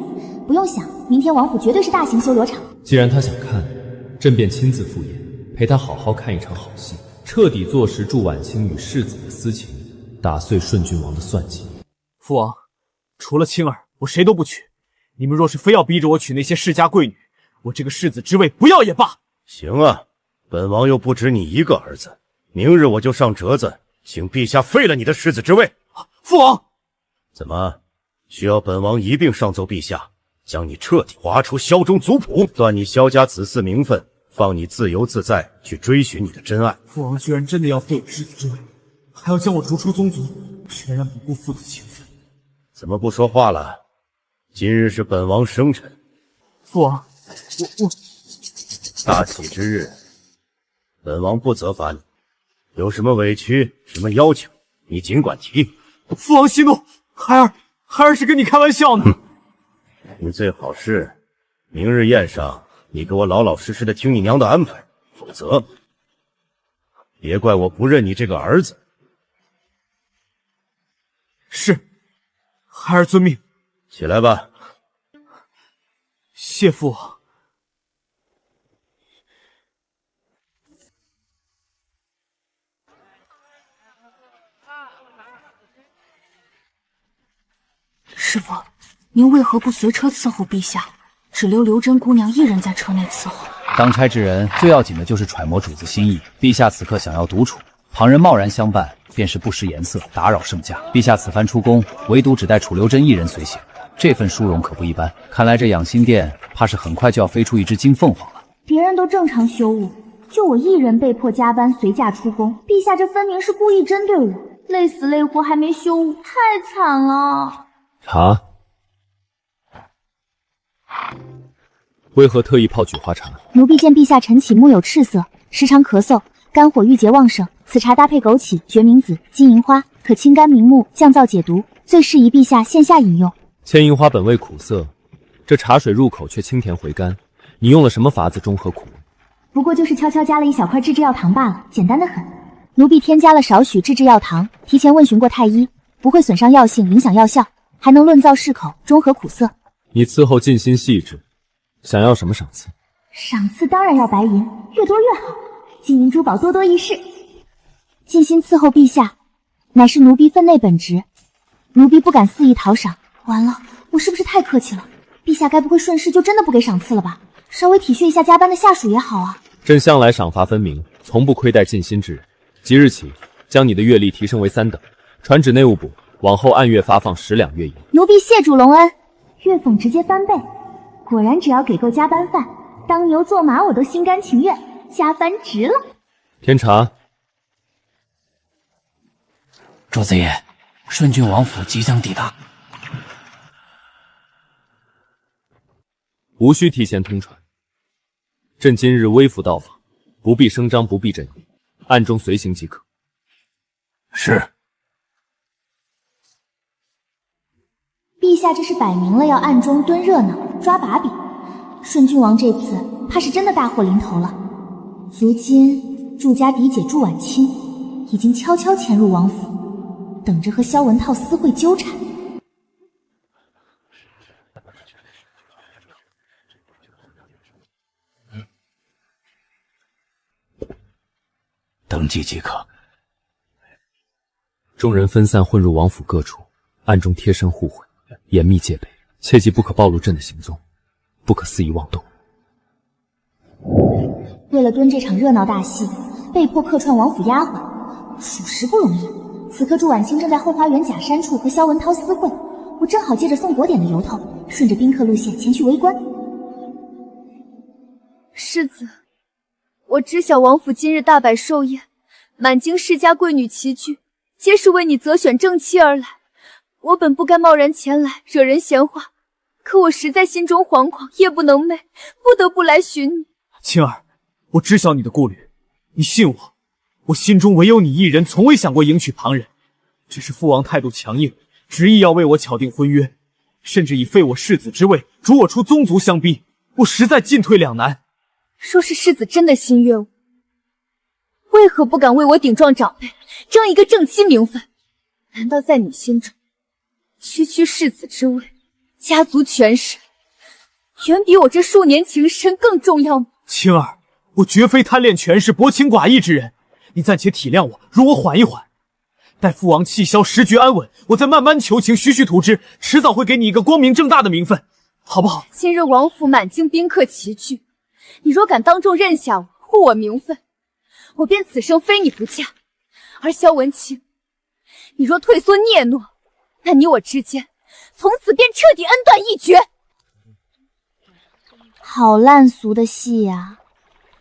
不用想，明天王府绝对是大型修罗场。既然他想看，朕便亲自赴宴，陪他好好看一场好戏，彻底坐实祝婉清与世子的私情，打碎顺郡王的算计。父王，除了青儿，我谁都不娶。你们若是非要逼着我娶那些世家贵女，我这个世子之位不要也罢。行啊，本王又不止你一个儿子，明日我就上折子，请陛下废了你的世子之位。父王，怎么需要本王一并上奏陛下，将你彻底划出萧中族谱，断你萧家子嗣名分，放你自由自在去追寻你的真爱。父王居然真的要废我世子之位，还要将我逐出宗族，全然不顾父子情分。怎么不说话了？今日是本王生辰，父王，我大喜之日，本王不责罚你，有什么委屈，什么要求，你尽管提。父王息怒，孩儿是跟你开玩笑呢。你最好是明日宴上，你给我老老实实的听你娘的安排，否则别怪我不认你这个儿子。是，孩儿遵命。起来吧。谢父王。师父，您为何不随车伺候陛下，只留刘真姑娘一人在车内伺候？当差之人最要紧的就是揣摩主子心意。陛下此刻想要独处，旁人贸然相伴，便是不识颜色，打扰圣驾。陛下此番出宫，唯独只带楚留真一人随行，这份殊荣可不一般。看来这养心殿怕是很快就要飞出一只金凤凰了。别人都正常休务，就我一人被迫加班随驾出宫。陛下这分明是故意针对我，累死累活还没休务，太惨了。茶，为何特意泡菊花茶？奴婢见陛下晨起目有赤色，时常咳嗽，肝火郁结旺盛，此茶搭配枸杞、决明子、金银花，可清肝明目、降燥解毒，最适宜陛下线下饮用。千银花本味苦涩，这茶水入口却清甜回甘，你用了什么法子中和苦味？不过就是悄悄加了一小块制药糖罢了，简单的很。奴婢添加了少许制药糖，提前问询过太医，不会损伤药性，影响药效，还能润燥适口，中和苦涩。你伺候尽心细致，想要什么赏赐？赏赐当然要白银，越多越好，金银珠宝多多益市。尽心伺候陛下，乃是奴婢分内本职，奴婢不敢肆意讨赏。完了，我是不是太客气了？陛下该不会顺势就真的不给赏赐了吧？稍微体恤一下加班的下属也好啊。朕向来赏罚分明，从不亏待尽心之人。即日起，将你的月例提升为3等，传旨内务部，往后按月发放10两月银。奴婢谢主隆恩，月俸直接翻倍。果然只要给够加班饭，当牛做马我都心甘情愿，加班值了。添茶。主子爷，顺郡王府即将抵达。无需提前通传，朕今日微服到访，不必声张，不必阵营，暗中随行即可。是。陛下这是摆明了要暗中蹲热闹，抓把柄。顺郡王这次怕是真的大祸临头了。如今祝家嫡姐祝婉清已经悄悄潜入王府，等着和萧文涛私会纠缠。登记即可。众人分散混入王府各处，暗中贴身护卫，严密戒备，切记不可暴露朕的行踪，不可肆意妄动。为了蹲这场热闹大戏，被迫客串王府丫鬟，属实不容易。此刻祝婉清正在后花园假山处和萧文涛私会，我正好借着送果点的由头，顺着宾客路线前去围观。世子，我知晓王府今日大摆寿宴，满京世家贵女齐聚，皆是为你择选正妻而来。我本不该贸然前来，惹人闲话，可我实在心中惶恐，夜不能寐，不得不来寻你。青儿，我知晓你的顾虑，你信我，我心中唯有你一人，从未想过迎娶旁人。只是父王态度强硬，执意要为我巧定婚约，甚至以废我世子之位，逐我出宗族相逼，我实在进退两难。若是世子真的心悦我，为何不敢为我顶撞长辈，争一个正妻名分？难道在你心中，区世子之位，家族权势，远比我这数年情深更重要吗？青儿，我绝非贪恋权势、薄情寡义之人，你暂且体谅我，容我缓一缓。待父王气消，时局安稳，我再慢慢求情，徐徐图之，迟早会给你一个光明正大的名分，好不好？今日王府满京宾客齐聚，你若敢当众认下我，护我名分，我便此生非你不嫁。而萧文清，你若退缩怯懦，那你我之间从此便彻底恩断义绝。好烂俗的戏呀！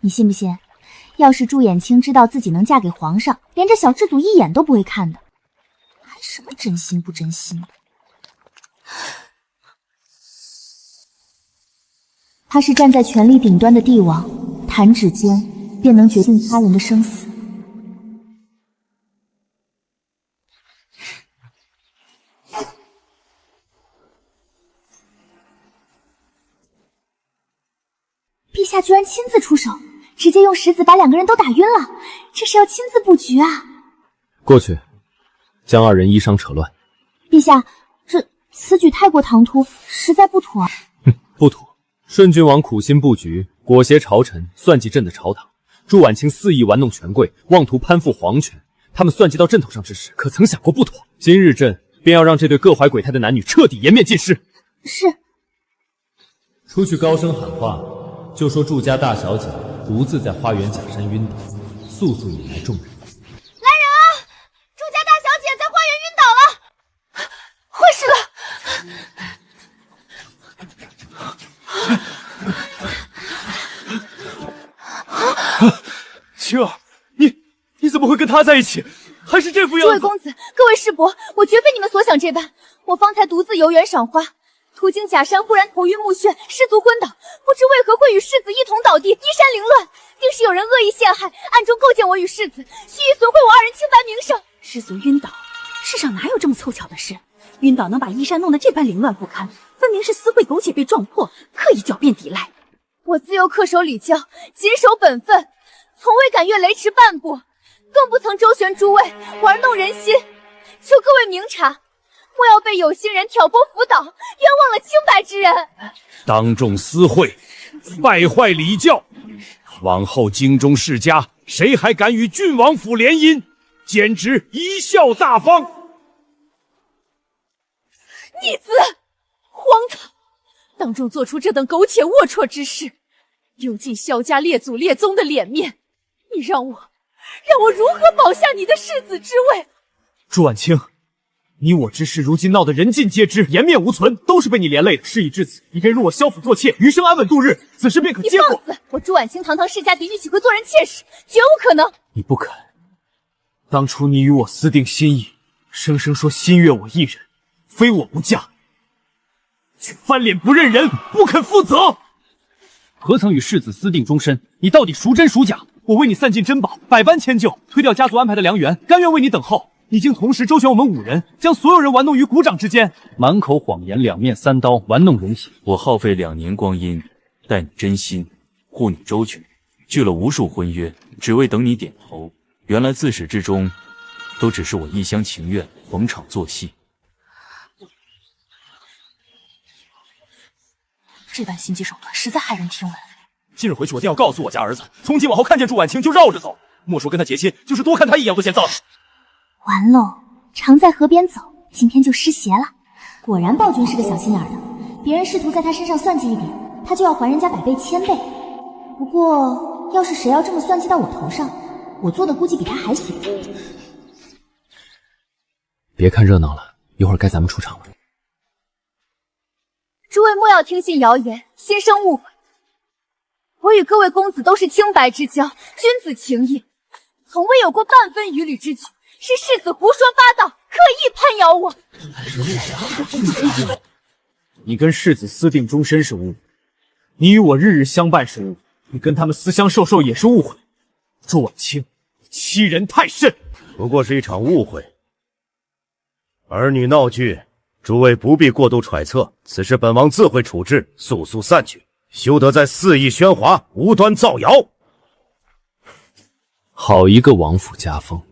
你信不信？要是祝衍清知道自己能嫁给皇上，连这小制祖一眼都不会看的，还什么真心不真心？他是站在权力顶端的帝王，弹指间便能决定他人的生死。下居然亲自出手，直接用石子把2个人都打晕了，这是要亲自布局啊！过去，将2人衣裳扯乱。陛下，此举太过唐突，实在不妥。不妥。顺郡王苦心布局，裹挟朝臣，算计朕的朝堂。朱婉清肆意玩弄权贵，妄图攀附皇权。他们算计到朕头上之时，可曾想过不妥？今日朕便要让这对各怀鬼胎的男女彻底颜面尽失。是。出去高声喊话，就说祝家大小姐独自在花园假山晕倒，速速引来众人。来人啊！祝家大小姐在花园晕倒了，坏事了！青儿，你怎么会跟他在一起？还是这副样子？诸位公子，各位师伯，我绝非你们所想这般。我方才独自游园赏花，途经假山，忽然头晕目眩，失足昏倒，不知为何会与世子一同倒地，衣衫凌乱，定是有人恶意陷害，暗中构建我与世子，蓄意损毁我2人清白名声。失足晕倒，世上哪有这么凑巧的事？晕倒能把衣衫弄得这般凌乱不堪，分明是私会苟且被撞破，刻意狡辩抵赖。我自幼恪守礼教，谨守本分，从未敢越雷池半步，更不曾周旋诸位，玩弄人心。求各位明察，莫要被有心人挑拨辅导，冤枉了清白之人。当众私会，败坏礼教，往后京中世家，谁还敢与郡王府联姻？简直贻笑大方！逆子，荒唐！当众做出这等苟且龌龊之事，丢尽萧家列祖列宗的脸面，你让我如何保下你的世子之位？朱婉清，你我之事如今闹得人尽皆知，颜面无存，都是被你连累的。事已至此，你便入我萧府做妾，余生安稳度日，此事便可结果。你放肆！我朱婉清堂堂世家嫡女，岂会做人妾室？绝无可能！你不肯。当初你与我私定心意，声声说心悦我一人，非我不嫁，却翻脸不认人，不肯负责。何曾与世子私定终身？你到底孰真孰假？我为你散尽珍宝，百般迁就，推掉家族安排的良缘，甘愿为你等候。你竟同时周旋我们5人，将所有人玩弄于股掌之间，满口谎言，两面三刀，玩弄人心。我耗费2年光阴，待你真心，护你周全，聚了无数婚约，只为等你点头。原来自始至终，都只是我一厢情愿，逢场作戏。这般心机手段实在骇人听闻。今日回去我定要告诉我家儿子，从今往后看见祝婉清就绕着走，莫说跟他结亲，就是多看他一眼我都嫌臊。完喽，常在河边走，今天就失邪了。果然暴君是个小心眼的，别人试图在他身上算计一点，他就要还人家100倍1000倍。不过要是谁要这么算计到我头上，我做的估计比他还损。别看热闹了，一会儿该咱们出场了。诸位莫要听信谣言，心生误会。我与各位公子都是清白之交，君子情谊，从未有过半分逾矩之举。是世子胡说八道，刻意攀咬我。你跟世子私定终身是误会，你与我日日相伴是误会，你跟他们私相授受也是误会。祝婉清，你欺人太甚！不过是一场误会，儿女闹剧，诸位不必过度揣测，此事本王自会处置，速速散去，休得再肆意喧哗，无端造谣。好一个王府家风！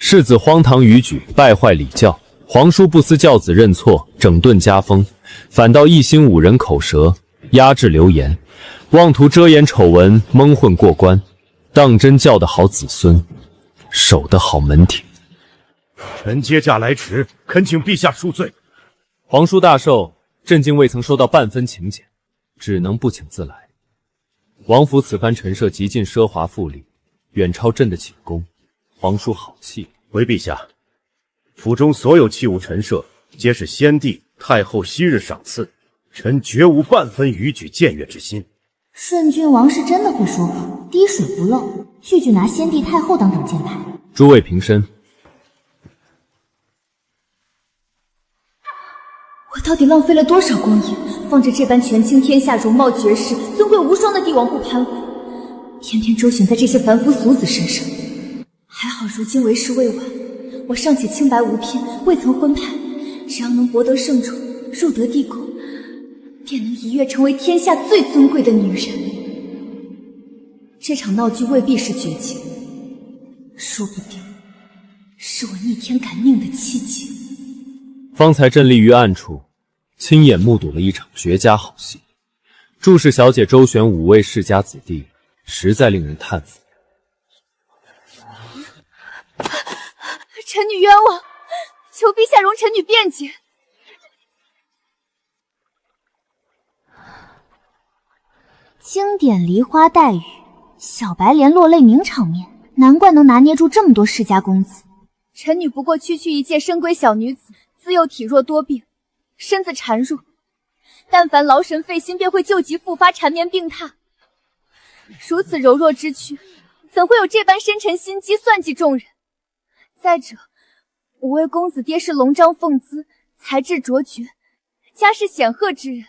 世子荒唐逾矩，败坏礼教，皇叔不思教子认错，整顿家风，反倒一心5人口舌，压制流言，妄图遮掩丑闻，蒙混过关，当真教得好子孙，守得好门庭。臣接驾来迟，恳请陛下恕罪。皇叔大寿，朕竟未曾收到半分请柬，只能不请自来。王府此番陈设极尽奢华富丽，远超朕的寝宫。皇叔好气，回陛下，府中所有器物陈设，皆是先帝、太后昔日赏赐，臣绝无半分逾矩僭越之心。顺郡王是真的会说话，滴水不漏，句句拿先帝太后当挡箭牌。诸位平身。我到底浪费了多少光阴，放着这般权倾天下、容貌绝世、尊贵无双的帝王不攀附，偏偏周旋在这些凡夫俗子身上。还好如今为时未晚，我尚且清白无偏，未曾婚配，只要能博得圣宠，入得帝宫，便能一跃成为天下最尊贵的女人。这场闹剧未必是绝境，说不定是我逆天改命的奇迹。方才朕立于暗处，亲眼目睹了一场绝佳好戏。祝氏小姐周旋5位世家子弟，实在令人叹服。臣女冤枉，求陛下容臣女辩解。经典梨花带雨，小白莲落泪名场面，难怪能拿捏住这么多世家公子。臣女不过区区一介深闺小女子，自幼体弱多病，身子孱弱，但凡劳神费心，便会旧疾复发，缠绵病榻。如此柔弱之躯，怎会有这般深沉心机，算计众人？再者，5位公子爹是龙章凤姿，才智卓绝，家世显赫之人，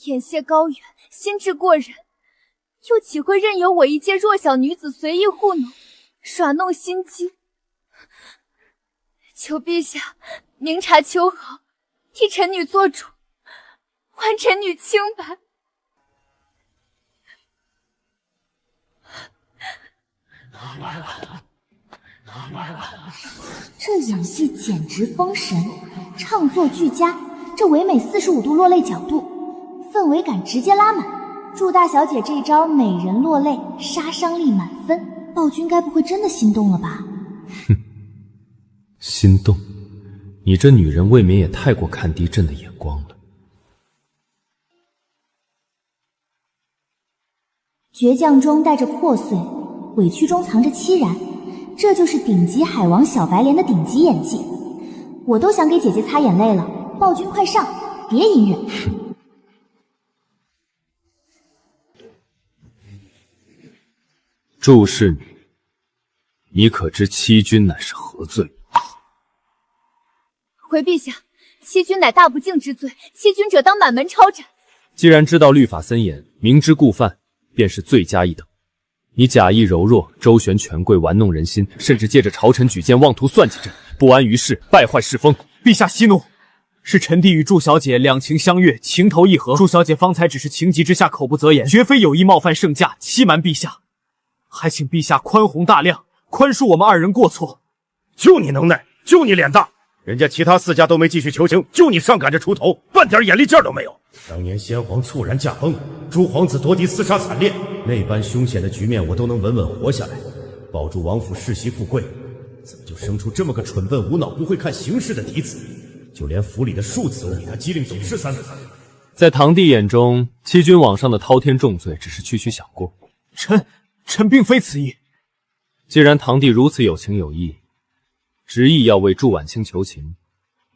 眼界高远，心智过人，又岂会任由我一介弱小女子随意糊弄，耍弄心机？求陛下明察秋毫，替臣女做主，还臣女清白。这演戏简直封神，唱作俱佳，这唯美45度落泪角度，氛围感直接拉满。祝大小姐这招美人落泪，杀伤力满分，暴君该不会真的心动了吧？哼，心动？你这女人未免也太过看低朕的眼光了。倔强中带着破碎，委屈中藏着凄然，这就是顶级海王小白莲的顶级演技。我都想给姐姐擦眼泪了，暴君快上，别隐忍。祝氏女，你可知欺君乃是何罪？回陛下，欺君乃大不敬之罪，欺君者当满门抄斩。既然知道律法森严，明知故犯，便是罪加一等。你假意柔弱，周旋权贵，玩弄人心，甚至借着朝臣举荐，妄图算计朕，不安于世，败坏世风。陛下息怒，是臣弟与祝小姐两情相悦，情投意合。祝小姐方才只是情急之下口不择言，绝非有意冒犯圣驾，欺瞒陛下。还请陛下宽宏大量，宽恕我们2人过错。就你能耐，就你脸大，人家其他4家都没继续求情，就你上赶着出头，半点眼力劲儿都没有。当年先皇猝然驾崩，诸皇子夺嫡厮杀惨烈，那般凶险的局面我都能稳稳活下来，保住王府世袭富贵，怎么就生出这么个蠢笨无脑不会看形势的嫡子？就连府里的庶子都比他机灵懂事3次。在堂弟眼中，欺君罔上的滔天重罪只是区区小过。臣并非此意。既然堂弟如此有情有义，执意要为祝婉清求情，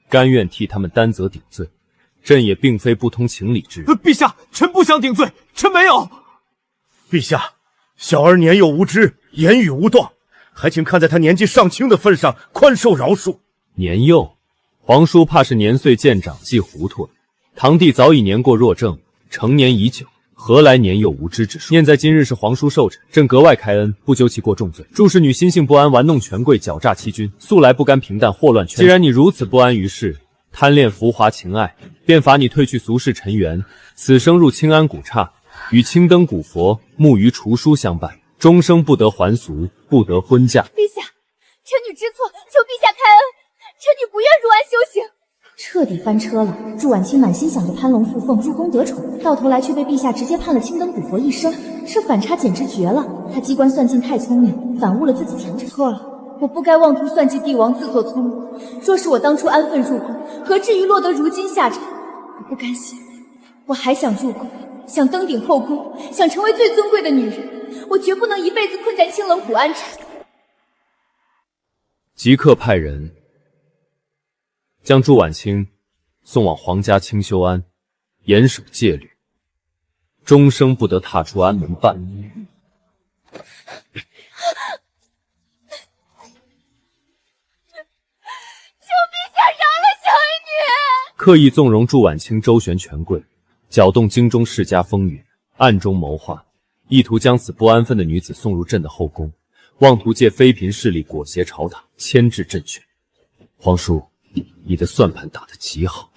甘愿替他们担责顶罪，朕也并非不通情理之人。陛下，臣不想顶罪，臣没有。陛下，小儿年幼无知，言语无当，还请看在他年纪尚轻的份上宽受饶恕。年幼，皇叔怕是年岁渐长，记糊涂了。堂弟早已年过若正，成年已久，何来年幼无知之说？念在今日是皇叔寿辰，朕格外开恩，不究其过重罪。祝氏女心性不安，玩弄权贵，狡诈欺君，素来不甘平淡，祸乱圈。既然你如此不安于世，贪恋浮华情爱，便罚你褪去俗世尘缘，此生入清安古刹，与青灯古佛、木鱼厨书相伴，终生不得还俗，不得婚嫁。陛下，臣女知错，求陛下开恩，臣女不愿入庵修行。彻底翻车了。祝婉清满心想着攀龙附凤、入宫得宠，到头来却被陛下直接判了青灯古佛一生，这反差简直绝了。他机关算尽太聪明，反误了自己前程。错了，我不该妄图算计帝王，自作聪明。若是我当初安分入宫，何至于落得如今下场？我不甘心，我还想入宫，想登顶后宫，想成为最尊贵的女人。我绝不能一辈子困在清冷古安宅。即刻派人将祝婉清送往皇家清修庵，严守戒律，终生不得踏出安门半步。求陛下饶了小女！刻意纵容祝婉清周旋权贵，搅动京中世家风云，暗中谋划，意图将此不安分的女子送入朕的后宫，妄图借妃嫔势力裹挟朝堂，牵制政权。皇叔，你的算盘打得极好。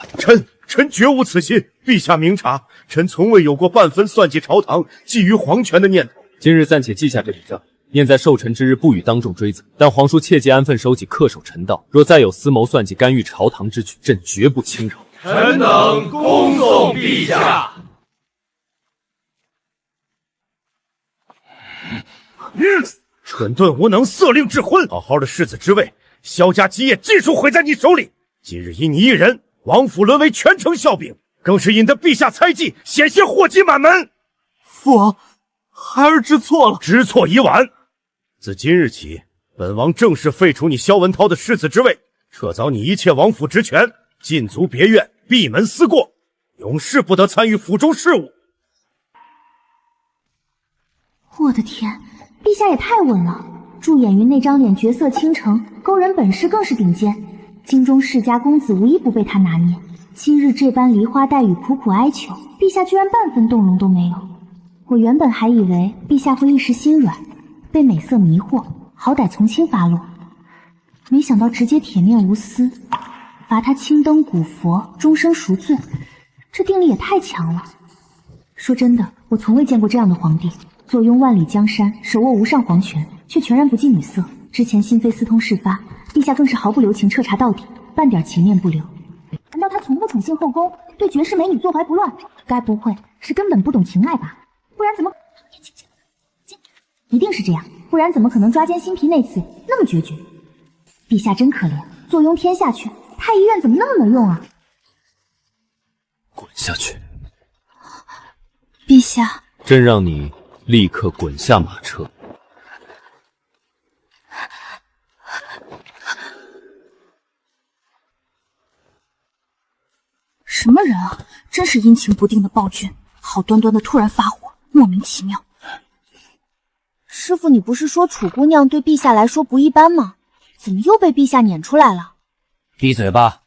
臣绝无此心，陛下明察，臣从未有过半分算计朝堂、觊觎皇权的念头。今日暂且记下这笔账，念在寿辰之日不予当众追责。但皇叔切记安分守己，恪守臣道。若再有私谋算计、干预朝堂之举，朕绝不轻饶。臣等恭送陛下。蠢钝无能，色令智昏！好好的世子之位，萧家基业尽数毁在你手里。今日因你一人，王府沦为全城笑柄，更是引得陛下猜忌，险些祸及满门。父王，孩儿知错了，知错已晚。自今日起，本王正式废除你萧文涛的世子之位，撤凿你一切王府职权，禁足别院，闭门思过，永世不得参与府中事务。我的天，陛下也太稳了！驻眼云那张脸绝色倾城，勾人本事更是顶尖。京中世家公子无一不被他拿捏。今日这般梨花带雨，苦苦哀求，陛下居然半分动容都没有。我原本还以为陛下会一时心软，被美色迷惑，好歹从轻发落，没想到直接铁面无私，罚他青灯古佛，终生赎罪。这定力也太强了。说真的，我从未见过这样的皇帝。坐拥万里江山，手握无上皇权，却全然不近女色。之前新妃私通事发，陛下更是毫不留情彻查到底，半点情面不留。难道他从不宠幸后宫，对绝世美女坐怀不乱？该不会是根本不懂情爱吧？不然怎么……一定是这样，不然怎么可能抓奸心脾那次那么决绝？陛下真可怜，坐拥天下权，太医院怎么那么能用啊？滚下去！陛下，朕让你立刻滚下马车。什么人啊，真是阴晴不定的暴君，好端端的突然发火，莫名其妙。师父，你不是说楚姑娘对陛下来说不一般吗？怎么又被陛下撵出来了？闭嘴吧！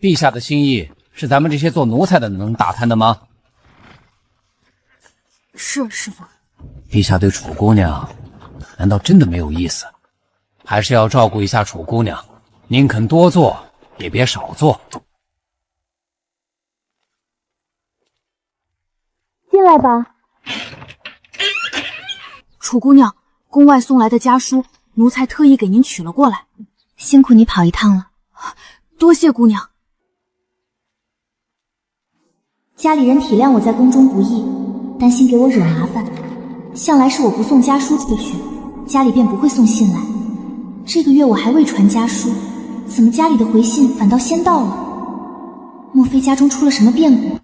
陛下的心意是咱们这些做奴才的能打探的吗？是师父。陛下对楚姑娘难道真的没有意思？还是要照顾一下楚姑娘，宁肯多做也别少做。进来吧。楚姑娘，宫外送来的家书，奴才特意给您取了过来。辛苦你跑一趟了。多谢姑娘。家里人体谅我在宫中不易，担心给我惹麻烦，向来是我不送家书出去，家里便不会送信来。这个月我还未传家书，怎么家里的回信反倒先到了？莫非家中出了什么变故？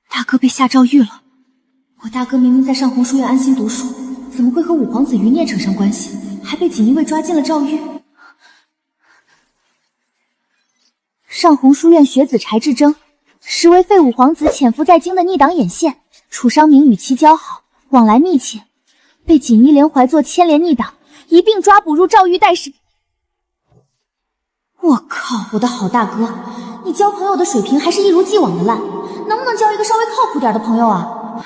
大哥被下诏狱了。我大哥明明在上红书院安心读书，怎么会和五皇子余孽扯上关系，还被锦衣卫抓进了诏狱？上红书院学子柴智征，实为废武皇子潜伏在京的逆党眼线。楚商明与其交好，往来密切，被锦衣连怀作牵连逆党，一并抓捕入诏狱待审。我靠，我的好大哥，你交朋友的水平还是一如既往的烂，能不能交一个稍微靠谱点的朋友啊？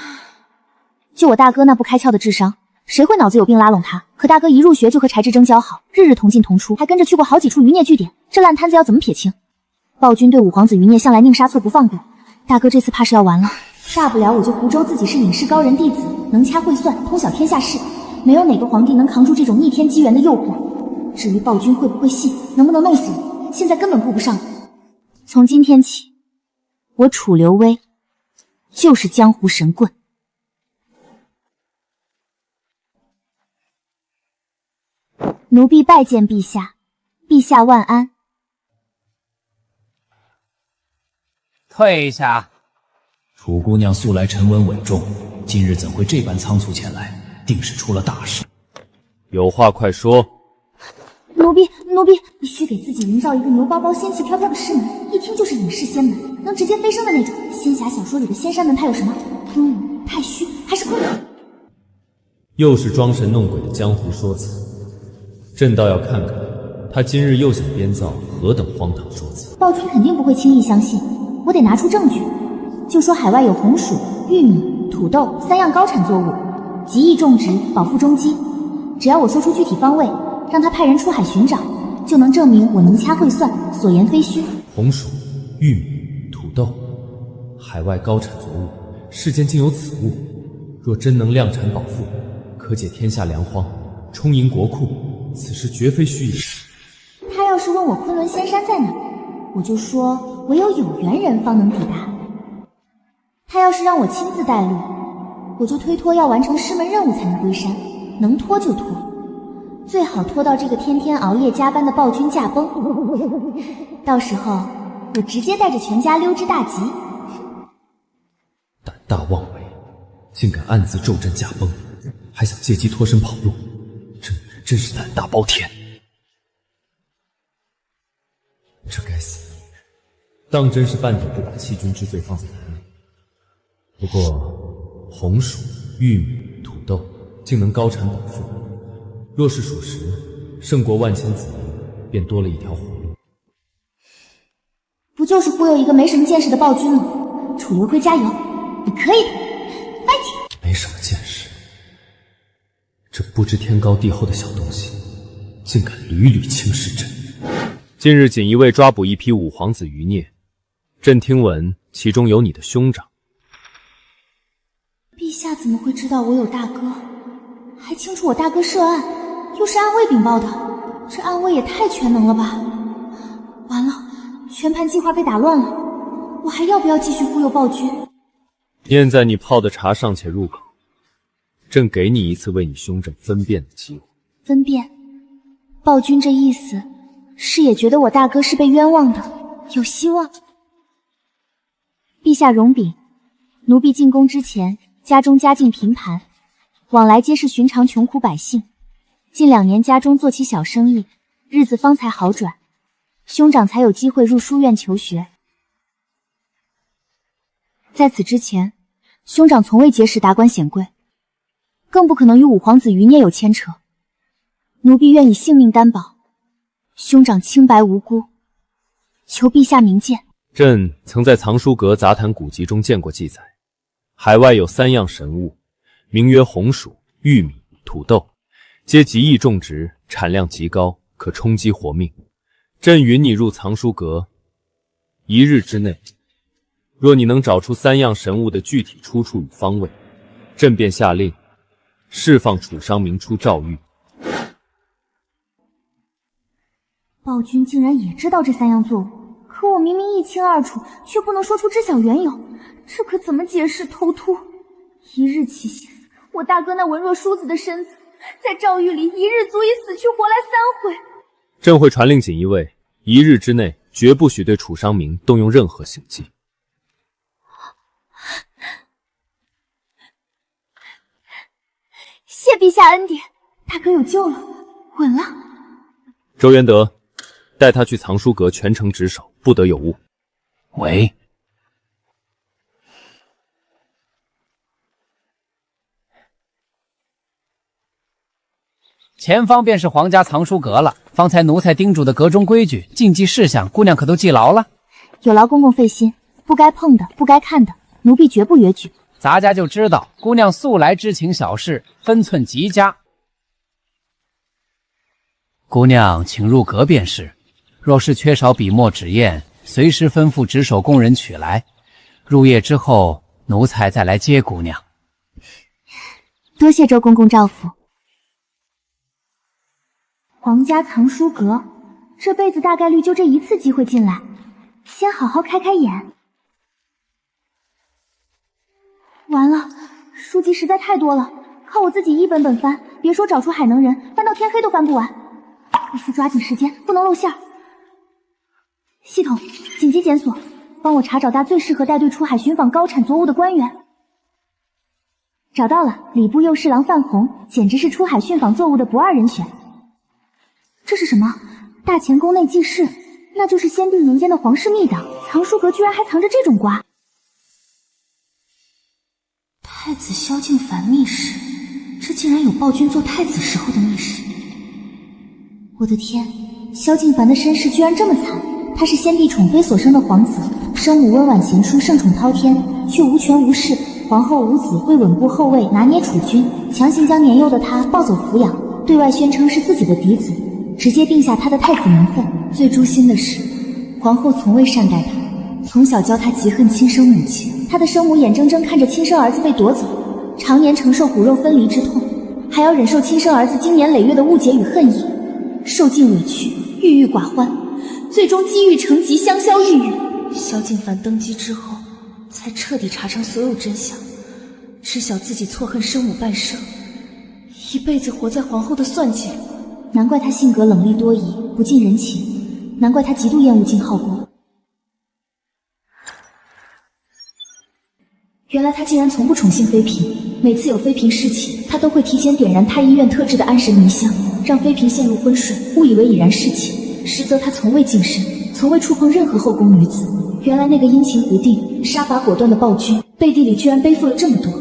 就我大哥那不开窍的智商，谁会脑子有病拉拢他？可大哥一入学就和柴智征交好，日日同进同出，还跟着去过好几处余孽据点，这烂摊子要怎么撇清？暴君对五皇子余孽向来宁杀错不放过，大哥这次怕是要完了。大不了我就胡诌自己是隐士高人弟子，能掐会算，通晓天下事，没有哪个皇帝能扛住这种逆天机缘的诱惑。至于暴君会不会信，能不能弄死我，现在根本顾不上。从今天起，我楚留薇就是江湖神棍。奴婢拜见陛下，陛下万安。退下。楚姑娘素来沉稳稳重，今日怎会这般仓促前来？定是出了大事。有话快说。奴婢必须给自己营造一个牛包包仙气飘飘的师门，一听就是隐士仙门，能直接飞升的那种。仙侠小说里的仙山门派有什么？东吴、太虚还是昆仑？又是装神弄鬼的江湖说辞，朕倒要看看他今日又想编造何等荒唐说辞。暴君肯定不会轻易相信，我得拿出证据。就说海外有红薯、玉米、土豆3样高产作物，极易种植，保富中基。只要我说出具体方位，让他派人出海寻找，就能证明我能掐会算，所言非虚。红薯、玉米、土豆，海外高产作物，世间竟有此物，若真能量产保富，可解天下粮荒，充盈国库，此事绝非虚言。他要是问我昆仑仙山在哪，我就说唯有有缘人方能抵达。他要是让我亲自带路，我就推脱要完成师门任务才能归山，能拖就拖，最好拖到这个天天熬夜加班的暴君驾崩，到时候我直接带着全家溜之大吉。胆大妄为，竟敢暗自骤阵驾崩，还想借机脱身跑路，这女人真是胆大包天。这该死的女人，当真是半点不把欺君之罪放在眼里。不过红薯、玉米、土豆竟能高产保富，若是属实，胜过万千子民，便多了一条活路。不就是忽悠一个没什么见识的暴君吗？楚留辉加油，你可以的 ，fighting！ 没什么见识，这不知天高地厚的小东西，竟敢屡屡轻视朕。近日锦衣卫抓捕一批五皇子余孽，朕听闻其中有你的兄长。陛下怎么会知道我有大哥？还清楚我大哥涉案，又是暗卫禀报的，这暗卫也太全能了吧！完了，全盘计划被打乱了，我还要不要继续忽悠暴君？念在你泡的茶尚且入口，朕给你一次为你兄长分辨的机会。分辨？暴君这意思是也觉得我大哥是被冤枉的，有希望。陛下容禀，奴婢进宫之前，家中家境贫寒，往来皆是寻常穷苦百姓。近2年家中做起小生意，日子方才好转，兄长才有机会入书院求学。在此之前，兄长从未结识达官显贵，更不可能与五皇子余孽有牵扯。奴婢愿以性命担保，兄长清白无辜，求陛下明鉴。朕曾在藏书阁杂谈古籍中见过记载，海外有3样神物，名曰红薯、玉米、土豆，皆极易种植，产量极高，可充饥活命。朕允你入藏书阁1日之内，若你能找出3样神物的具体出处与方位，朕便下令释放楚商明出诏狱。暴君竟然也知道这3样作物，可我明明一清二楚，却不能说出知晓缘由，这可怎么解释？头秃！1日期限，我大哥那文弱梳子的身子，在诏狱里1日足以死去活来3回。朕会传令锦衣卫，1日之内绝不许对楚商明动用任何刑计。谢陛下恩典，大哥有救了，稳了。周元德，带他去藏书阁全程值守，不得有误。喂。前方便是皇家藏书阁了。方才奴才叮嘱的阁中规矩、禁忌事项，姑娘可都记牢了？有劳公公费心，不该碰的、不该看的，奴婢绝不越矩。咱家就知道，姑娘素来知情小事，分寸极佳。姑娘，请入阁便是。若是缺少笔墨纸砚，随时吩咐值守宫人取来。入夜之后，奴才再来接姑娘。多谢周公公照拂。皇家藏书阁，这辈子大概率就这一次机会进来，先好好开开眼。完了，书籍实在太多了，靠我自己一本本翻，别说找出海能人，翻到天黑都翻不完。必须抓紧时间，不能露馅儿。系统紧急检索，帮我查找大最适合带队出海寻访高产作物的官员。找到了，礼部右侍郎范红，简直是出海寻访作物的不二人选。这是什么？大乾宫内记事，那就是先帝年间的皇室密档，藏书阁居然还藏着这种瓜。太子萧敬凡密室，这竟然有暴君做太子时候的密室。我的天，萧敬凡的身世居然这么惨，他是先帝宠妃所生的皇子，生母温婉贤淑，圣宠滔天，却无权无势。皇后无子为稳固后位，拿捏储君，强行将年幼的他抱走抚养，对外宣称是自己的嫡子，直接定下他的太子名分。最诛心的是，皇后从未善待他，从小教他嫉恨亲生母亲。他他的生母眼睁睁看着亲生儿子被夺走，常年承受骨肉分离之痛，还要忍受亲生儿子经年累月的误解与恨意，受尽委屈，郁郁寡欢，最终积郁成疾，香消玉殒。萧敬凡登基之后，才彻底查证所有真相，知晓自己错恨生母半生，一辈子活在皇后的算计里。难怪他性格冷厉多疑，不近人情，难怪他极度厌恶静浩宫。原来他竟然从不宠幸妃嫔，每次有妃嫔侍寝，他都会提前点燃太医院特制的安神迷香，让妃嫔陷入昏睡，误以为已然侍寝，实则他从未近身，从未触碰任何后宫女子。原来那个阴晴不定、杀伐果断的暴君，背地里居然背负了这么多。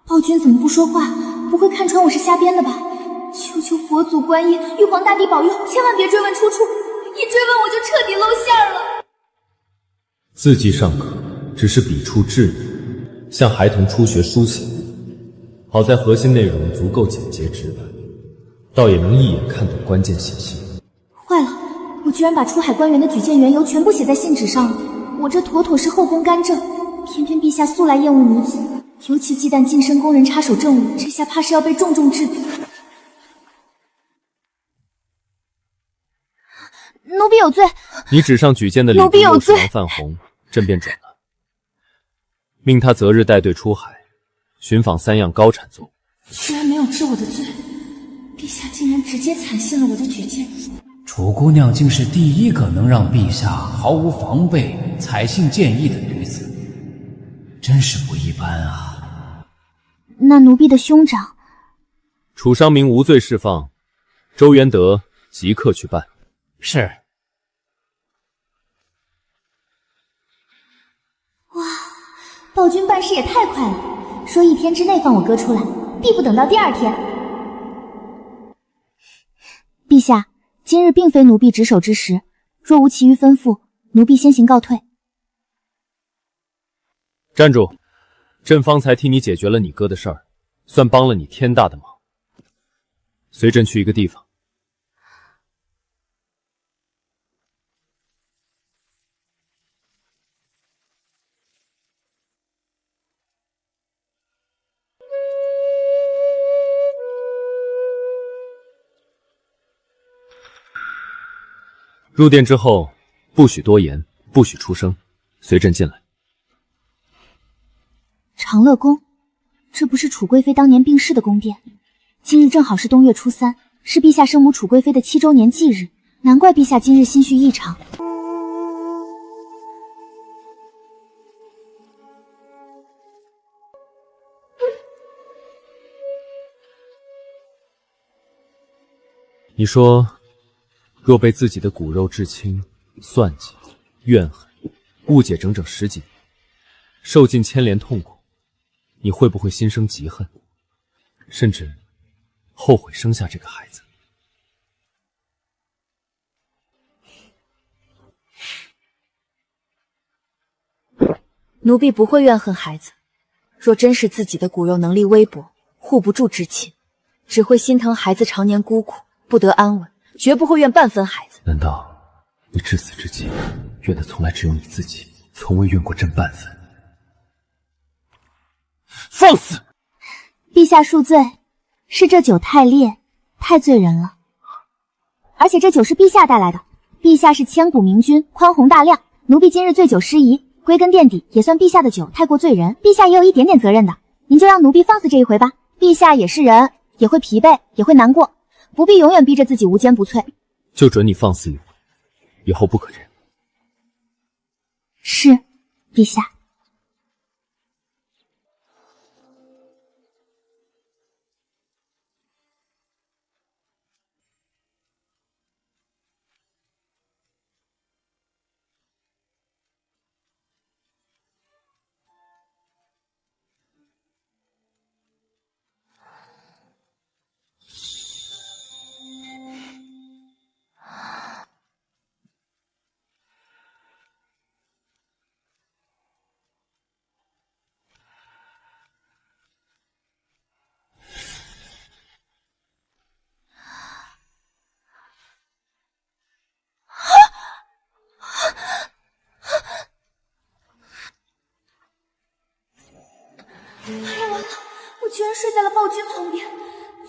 暴君怎么不说话？不会看穿我是瞎编的吧？求求佛祖观音、玉皇大帝保佑，千万别追问出处，一追问我就彻底露馅了。字迹尚可，只是笔触稚嫩，像孩童初学书写。好在核心内容足够简洁直白，倒也能一眼看懂关键信息。坏了，我居然把出海官员的举荐缘由全部写在信纸上了，我这妥妥是后宫干政。偏偏陛下素来厌恶女子，尤其忌惮近身宫人插手政务，这下怕是要被重重治罪。奴婢有罪。你纸上举荐的礼部右侍郎范红，朕便准了，命他择日带队出海，寻访3样高产作物。居然没有治我的罪，陛下竟然直接采信了我的举荐。楚姑娘竟是第一个能让陛下毫无防备采信建议的女子，真是不一般啊。那奴婢的兄长楚商明无罪释放，周元德即刻去办。是。哇，暴君办事也太快了，说1天之内放我哥出来，必不等到第2天。陛下，今日并非奴婢值守之时，若无其余吩咐，奴婢先行告退。站住！朕方才替你解决了你哥的事儿，算帮了你天大的忙。随朕去一个地方。入殿之后，不许多言，不许出声，随朕进来。长乐宫，这不是楚贵妃当年病逝的宫殿。今日正好是冬月初3，是陛下生母楚贵妃的7周年忌日，难怪陛下今日心绪异常。你说，若被自己的骨肉至亲算计、怨恨、误解整整10几年，受尽牵连痛苦，你会不会心生嫉恨，甚至后悔生下这个孩子？奴婢不会怨恨孩子，若真是自己的骨肉能力微薄，护不住至亲，只会心疼孩子常年孤苦，不得安稳，绝不会怨半分孩子。难道你至死之际，怨的从来只有你自己，从未怨过朕半分？放肆！陛下恕罪，是这酒太烈，太醉人了。而且这酒是陛下带来的，陛下是千古明君，宽宏大量，奴婢今日醉酒失仪，归根垫底也算陛下的酒太过醉人，陛下也有一点点责任的。您就让奴婢放肆这一回吧，陛下也是人，也会疲惫，也会难过，不必永远逼着自己无坚不摧。就准你放肆一回，以后不可这样。是，陛下。哎呀，完了！我居然睡在了暴君旁边。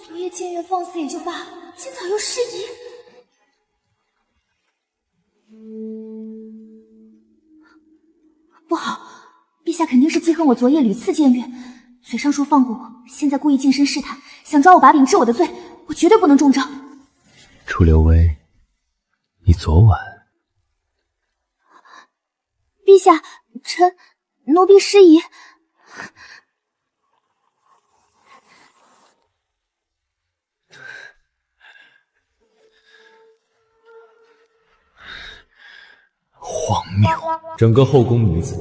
昨夜僭越放肆也就罢了，今早又失仪。不好，陛下肯定是记恨我昨夜屡次僭越，嘴上说放过我，现在故意近身试探，想抓我把柄治我的罪，我绝对不能中招。楚留薇，你昨晚……陛下，奴婢失仪。荒谬！整个后宫女子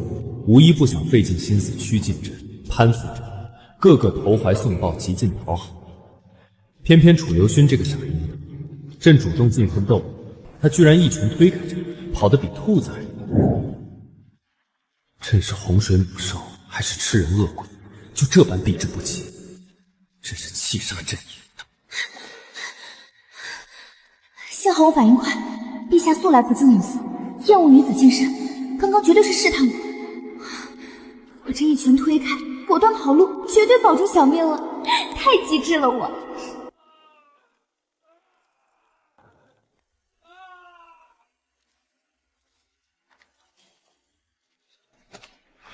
无一不想费尽心思趋近朕、攀附朕，个个投怀送抱，极尽讨好。偏偏楚留勋这个傻丫头，朕主动进宫斗，他居然一拳推开朕，跑得比兔子还快。朕是洪水猛兽，还是吃人恶鬼？就这般避之不及，真是气杀朕也！幸好我反应快，陛下素来不近女色，厌恶女子近身，刚刚绝对是试探我。我这一拳推开，果断跑路，绝对保住小命了，太机智了我。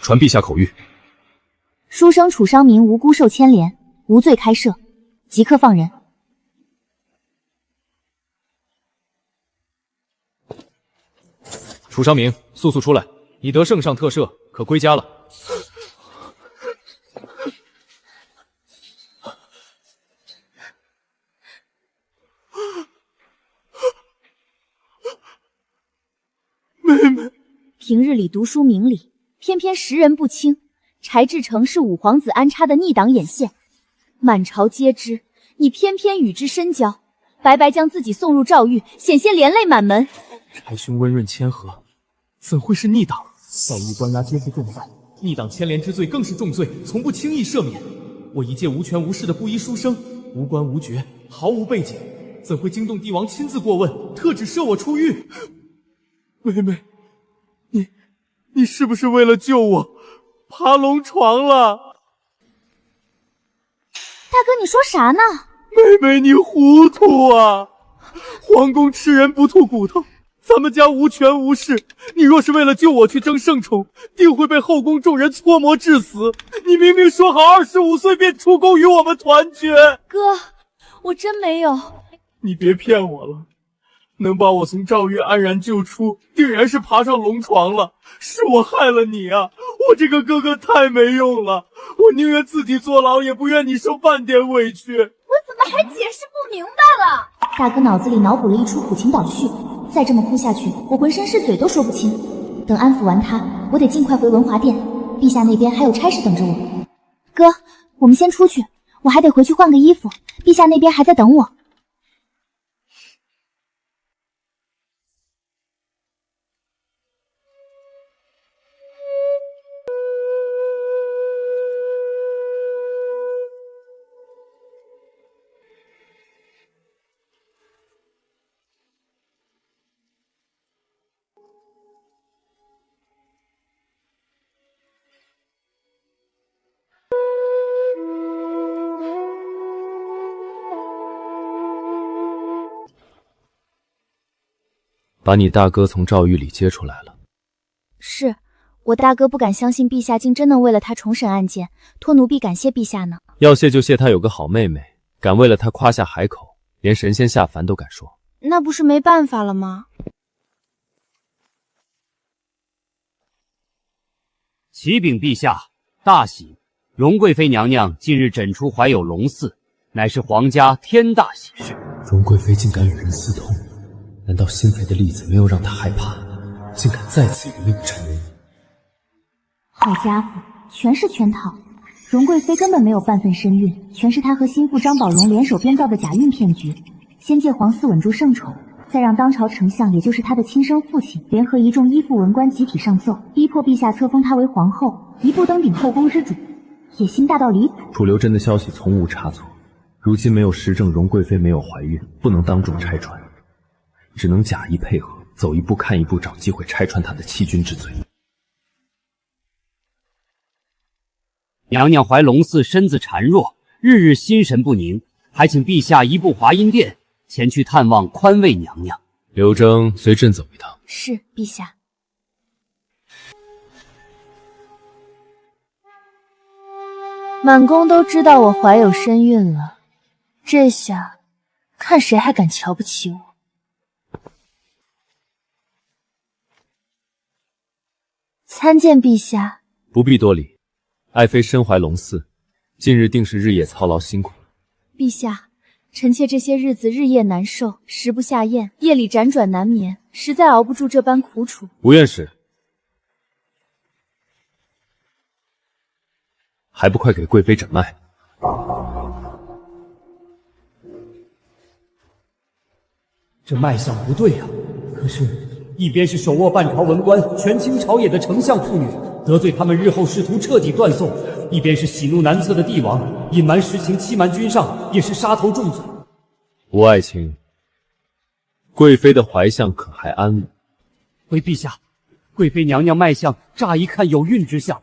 传陛下口谕：书生楚商民无辜受牵连，无罪开赦，即刻放人。楚商明，速速出来！你得圣上特赦，可归家了。妹妹，平日里读书明理，偏偏识人不清。柴志成是五皇子安插的逆党眼线，满朝皆知，你偏偏与之深交，白白将自己送入诏狱，险些连累满门。柴兄温润谦和，怎会是逆党？在狱关押皆是重犯，逆党牵连之罪更是重罪，从不轻易赦免。我一介无权无势的布衣书生，无官无爵，毫无背景，怎会惊动帝王亲自过问，特旨赦我出狱？妹妹，你是不是为了救我爬龙床了？大哥，你说啥呢？妹妹，你糊涂啊！皇宫吃人不吐骨头，咱们家无权无势，你若是为了救我去争圣宠，定会被后宫众人搓磨致死。你明明说好25岁便出宫与我们团聚。哥，我真没有。你别骗我了，能把我从诏狱安然救出，定然是爬上龙床了。是我害了你啊！我这个哥哥太没用了，我宁愿自己坐牢，也不愿你受半点委屈。我怎么还解释不明白了？大哥脑子里脑补了一出苦情倒叙，再这么哭下去，我浑身是嘴都说不清。等安抚完他，我得尽快回文华殿，陛下那边还有差事等着我。哥，我们先出去，我还得回去换个衣服，陛下那边还在等我。把你大哥从诏狱里接出来了。是我大哥不敢相信陛下竟真能为了他重审案件，托奴婢感谢陛下呢。要谢就谢他有个好妹妹，敢为了他夸下海口，连神仙下凡都敢说。那不是没办法了吗？启禀陛下，大喜！荣贵妃娘娘近日诊出怀有龙嗣，乃是皇家天大喜事。荣贵妃竟敢与人私通，难道新妃的例子没有让她害怕，竟敢再次与命沉沦？好家伙，全是圈套！荣贵妃根本没有半分身孕，全是她和心腹张宝荣联手编造的假孕骗局。先借皇嗣稳住圣宠，再让当朝丞相，也就是他的亲生父亲，联合一众依附文官集体上奏，逼迫陛下册封她为皇后，一步登顶后宫之主，野心大到离谱。楚留贞的消息从无差错，如今没有实证荣贵妃没有怀孕，不能当众拆穿，只能假意配合，走一步看一步，找机会拆穿她的欺君之罪。娘娘怀龙嗣身子孱弱，日日心神不宁，还请陛下移步华阴殿，前去探望宽慰娘娘。刘征随朕走一趟。是，陛下。满宫都知道我怀有身孕了，这下看谁还敢瞧不起我。参见陛下。不必多礼，爱妃身怀龙嗣，近日定是日夜操劳辛苦了。陛下，臣妾这些日子日夜难受，食不下咽，夜里辗转难眠，实在熬不住这般苦楚。吴院士，还不快给贵妃诊脉！这脉象不对啊！可是，一边是手握半朝文官、权倾朝野的丞相妇女，得罪他们日后仕途彻底断送；一边是喜怒难测的帝王，隐瞒实情欺瞒君上，也是杀头重罪。吴爱卿，贵妃的怀相可还安稳？回陛下，贵妃娘娘脉象乍一看有孕之象，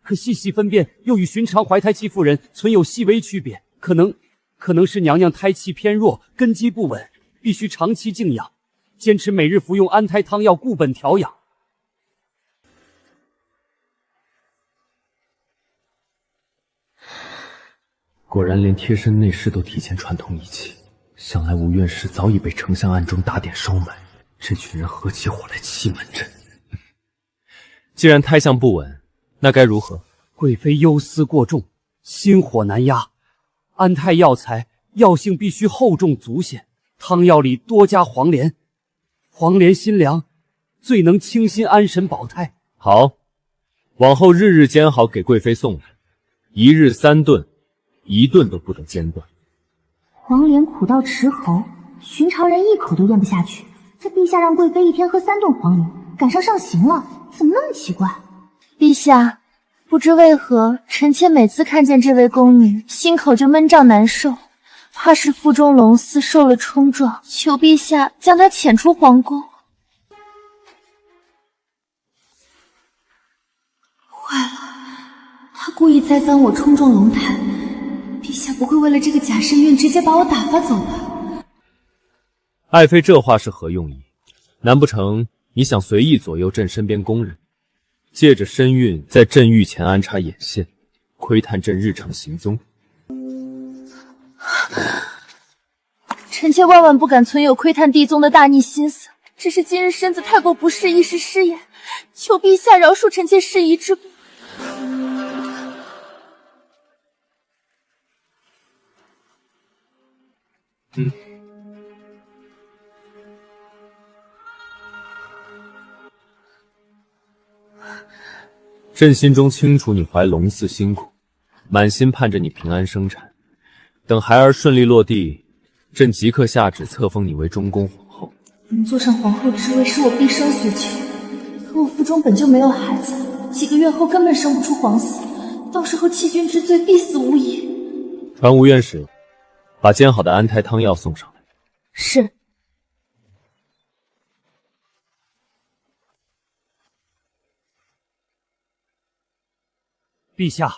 可细细分辨又与寻常怀胎期妇人存有细微区别，可能是娘娘胎气偏弱，根基不稳，必须长期静养，坚持每日服用安胎汤药固本调养。果然连贴身内侍都提前串通一气，想来吴院士早已被丞相暗中打点收买，这群人合起伙来欺瞒朕。既然胎象不稳，那该如何？贵妃忧思过重，心火难压，安胎药材药性必须厚重足显，汤药里多加黄连，黄连辛凉，最能清心安神保胎。好，往后日日煎好给贵妃送来，一日3顿，1顿都不得间断。黄连苦到齿喉，寻常人一口都咽不下去。这陛下让贵妃一天喝3顿黄连，赶上刑了，怎么那么奇怪？陛下，不知为何，臣妾每次看见这位宫女，心口就闷胀难受，怕是腹中龙嗣受了冲撞，求陛下将她遣出皇宫。坏了，他故意栽赃我冲撞龙潭，陛下不会为了这个假身孕直接把我打发走吧？爱妃这话是何用意？难不成你想随意左右朕身边宫人，借着身孕在朕御前安插眼线，窥探朕日常行踪？臣妾万万不敢存有窥探帝宗的大逆心思，只是今日身子太过不适，一时失言，求陛下饶恕臣妾失仪之过。朕心中清楚你怀龙嗣辛苦，满心盼着你平安生产。等孩儿顺利落地，朕即刻下旨册封你为中宫皇后。能坐上皇后之位是我毕生所求，可我腹中本就没有孩子，几个月后根本生不出皇嗣，到时候欺君之罪必死无疑。传吴院士，把煎好的安胎汤药送上来。是。陛下，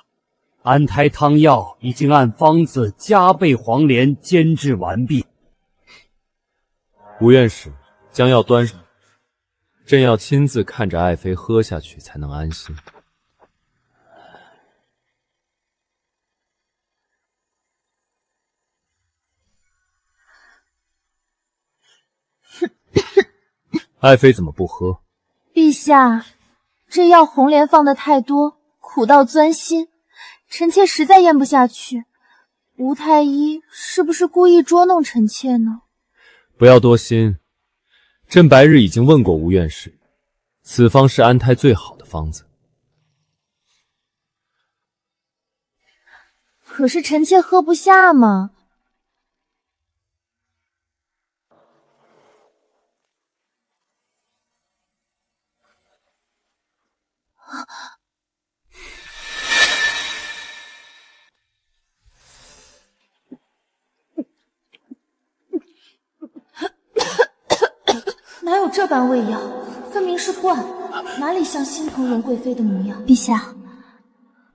安胎汤药已经按方子加倍黄连煎制完毕。吴院士，将药端上来，朕要亲自看着爱妃喝下去才能安心。爱妃怎么不喝？陛下，这药红莲放的太多，苦到钻心，臣妾实在咽不下去。吴太医是不是故意捉弄臣妾呢？不要多心，朕白日已经问过吴院士，此方是安胎最好的方子。可是臣妾喝不下嘛。哪有这般胃药？分明是灌，哪里像心疼容贵妃的模样？陛下，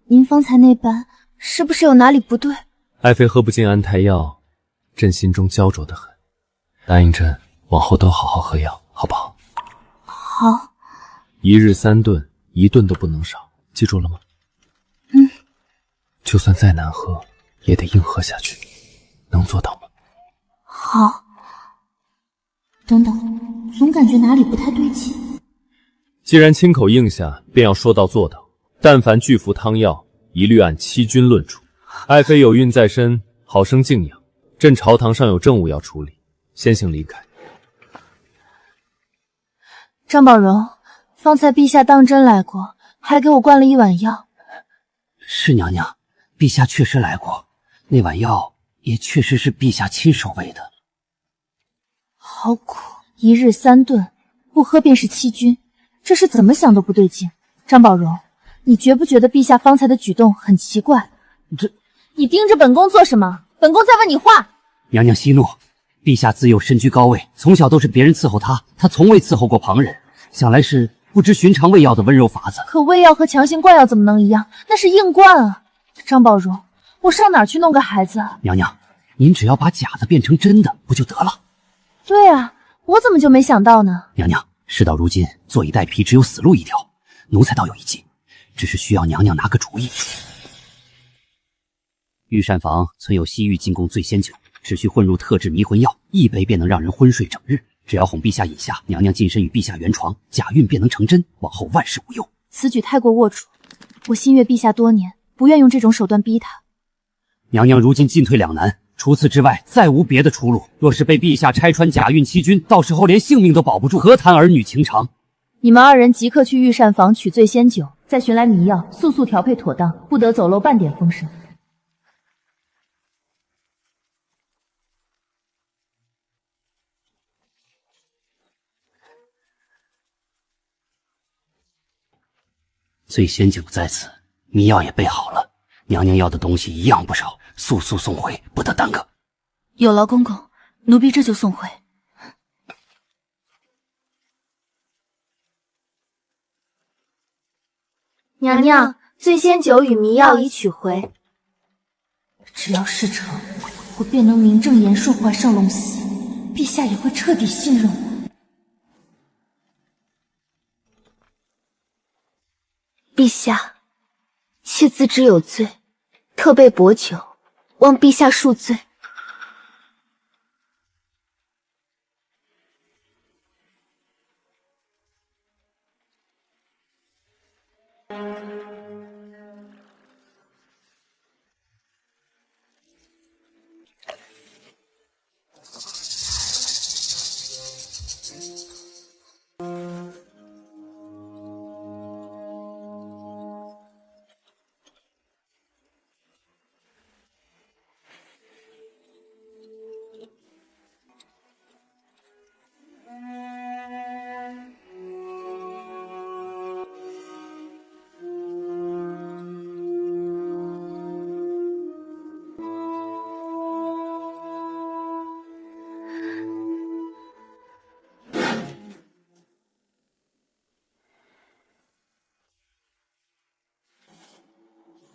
您方才那般是不是有哪里不对？爱妃喝不进安胎药，朕心中焦灼的很。答应朕，往后都好好喝药，好不好？好。1日3顿，1顿都不能少，记住了吗？就算再难喝，也得硬喝下去，能做到吗？好。等等，总感觉哪里不太对劲。既然亲口应下，便要说到做到。但凡拒服汤药，一律按欺君论处。爱妃有孕在身，好生静养。朕朝堂上有政务要处理，先行离开。张宝荣，方才陛下当真来过，还给我灌了一碗药。是娘娘，陛下确实来过，那碗药也确实是陛下亲手喂的。好苦，1日3顿，不喝便是欺君，这是怎么想都不对劲。张宝荣，你觉不觉得陛下方才的举动很奇怪？你盯着本宫做什么？本宫在问你话。娘娘息怒，陛下自幼身居高位，从小都是别人伺候他从未伺候过旁人，想来是不知寻常喂药的温柔法子。可喂药和强行灌药怎么能一样？那是硬灌啊！张宝荣，我上哪儿去弄个孩子？娘娘，您只要把假的变成真的，不就得了？对啊，我怎么就没想到呢？娘娘，事到如今，坐以待毙，只有死路一条。奴才倒有一计，只是需要娘娘拿个主意。御膳房存有西域进贡醉仙酒，只需混入特制迷魂药，1杯便能让人昏睡整日。只要哄陛下饮下，娘娘近身与陛下圆床，假孕便能成真，往后万事无忧。此举太过龌龊，我心悦陛下多年，不愿用这种手段逼他。娘娘如今进退两难，除此之外再无别的出路。若是被陛下拆穿假孕欺君，到时候连性命都保不住，何谈儿女情长？你们2人即刻去御膳房取醉仙酒，再寻来迷药，速速调配妥当，不得走漏半点风声。醉仙酒在此，迷药也备好了，娘娘要的东西一样不少，速速送回，不得耽搁。有劳公公，奴婢这就送回。娘娘，醉仙酒与迷药已取回。只要事成，我便能名正言顺怀上龙禧，陛下也会彻底信任我。陛下，妾自知有罪，特备薄酒，望陛下恕罪。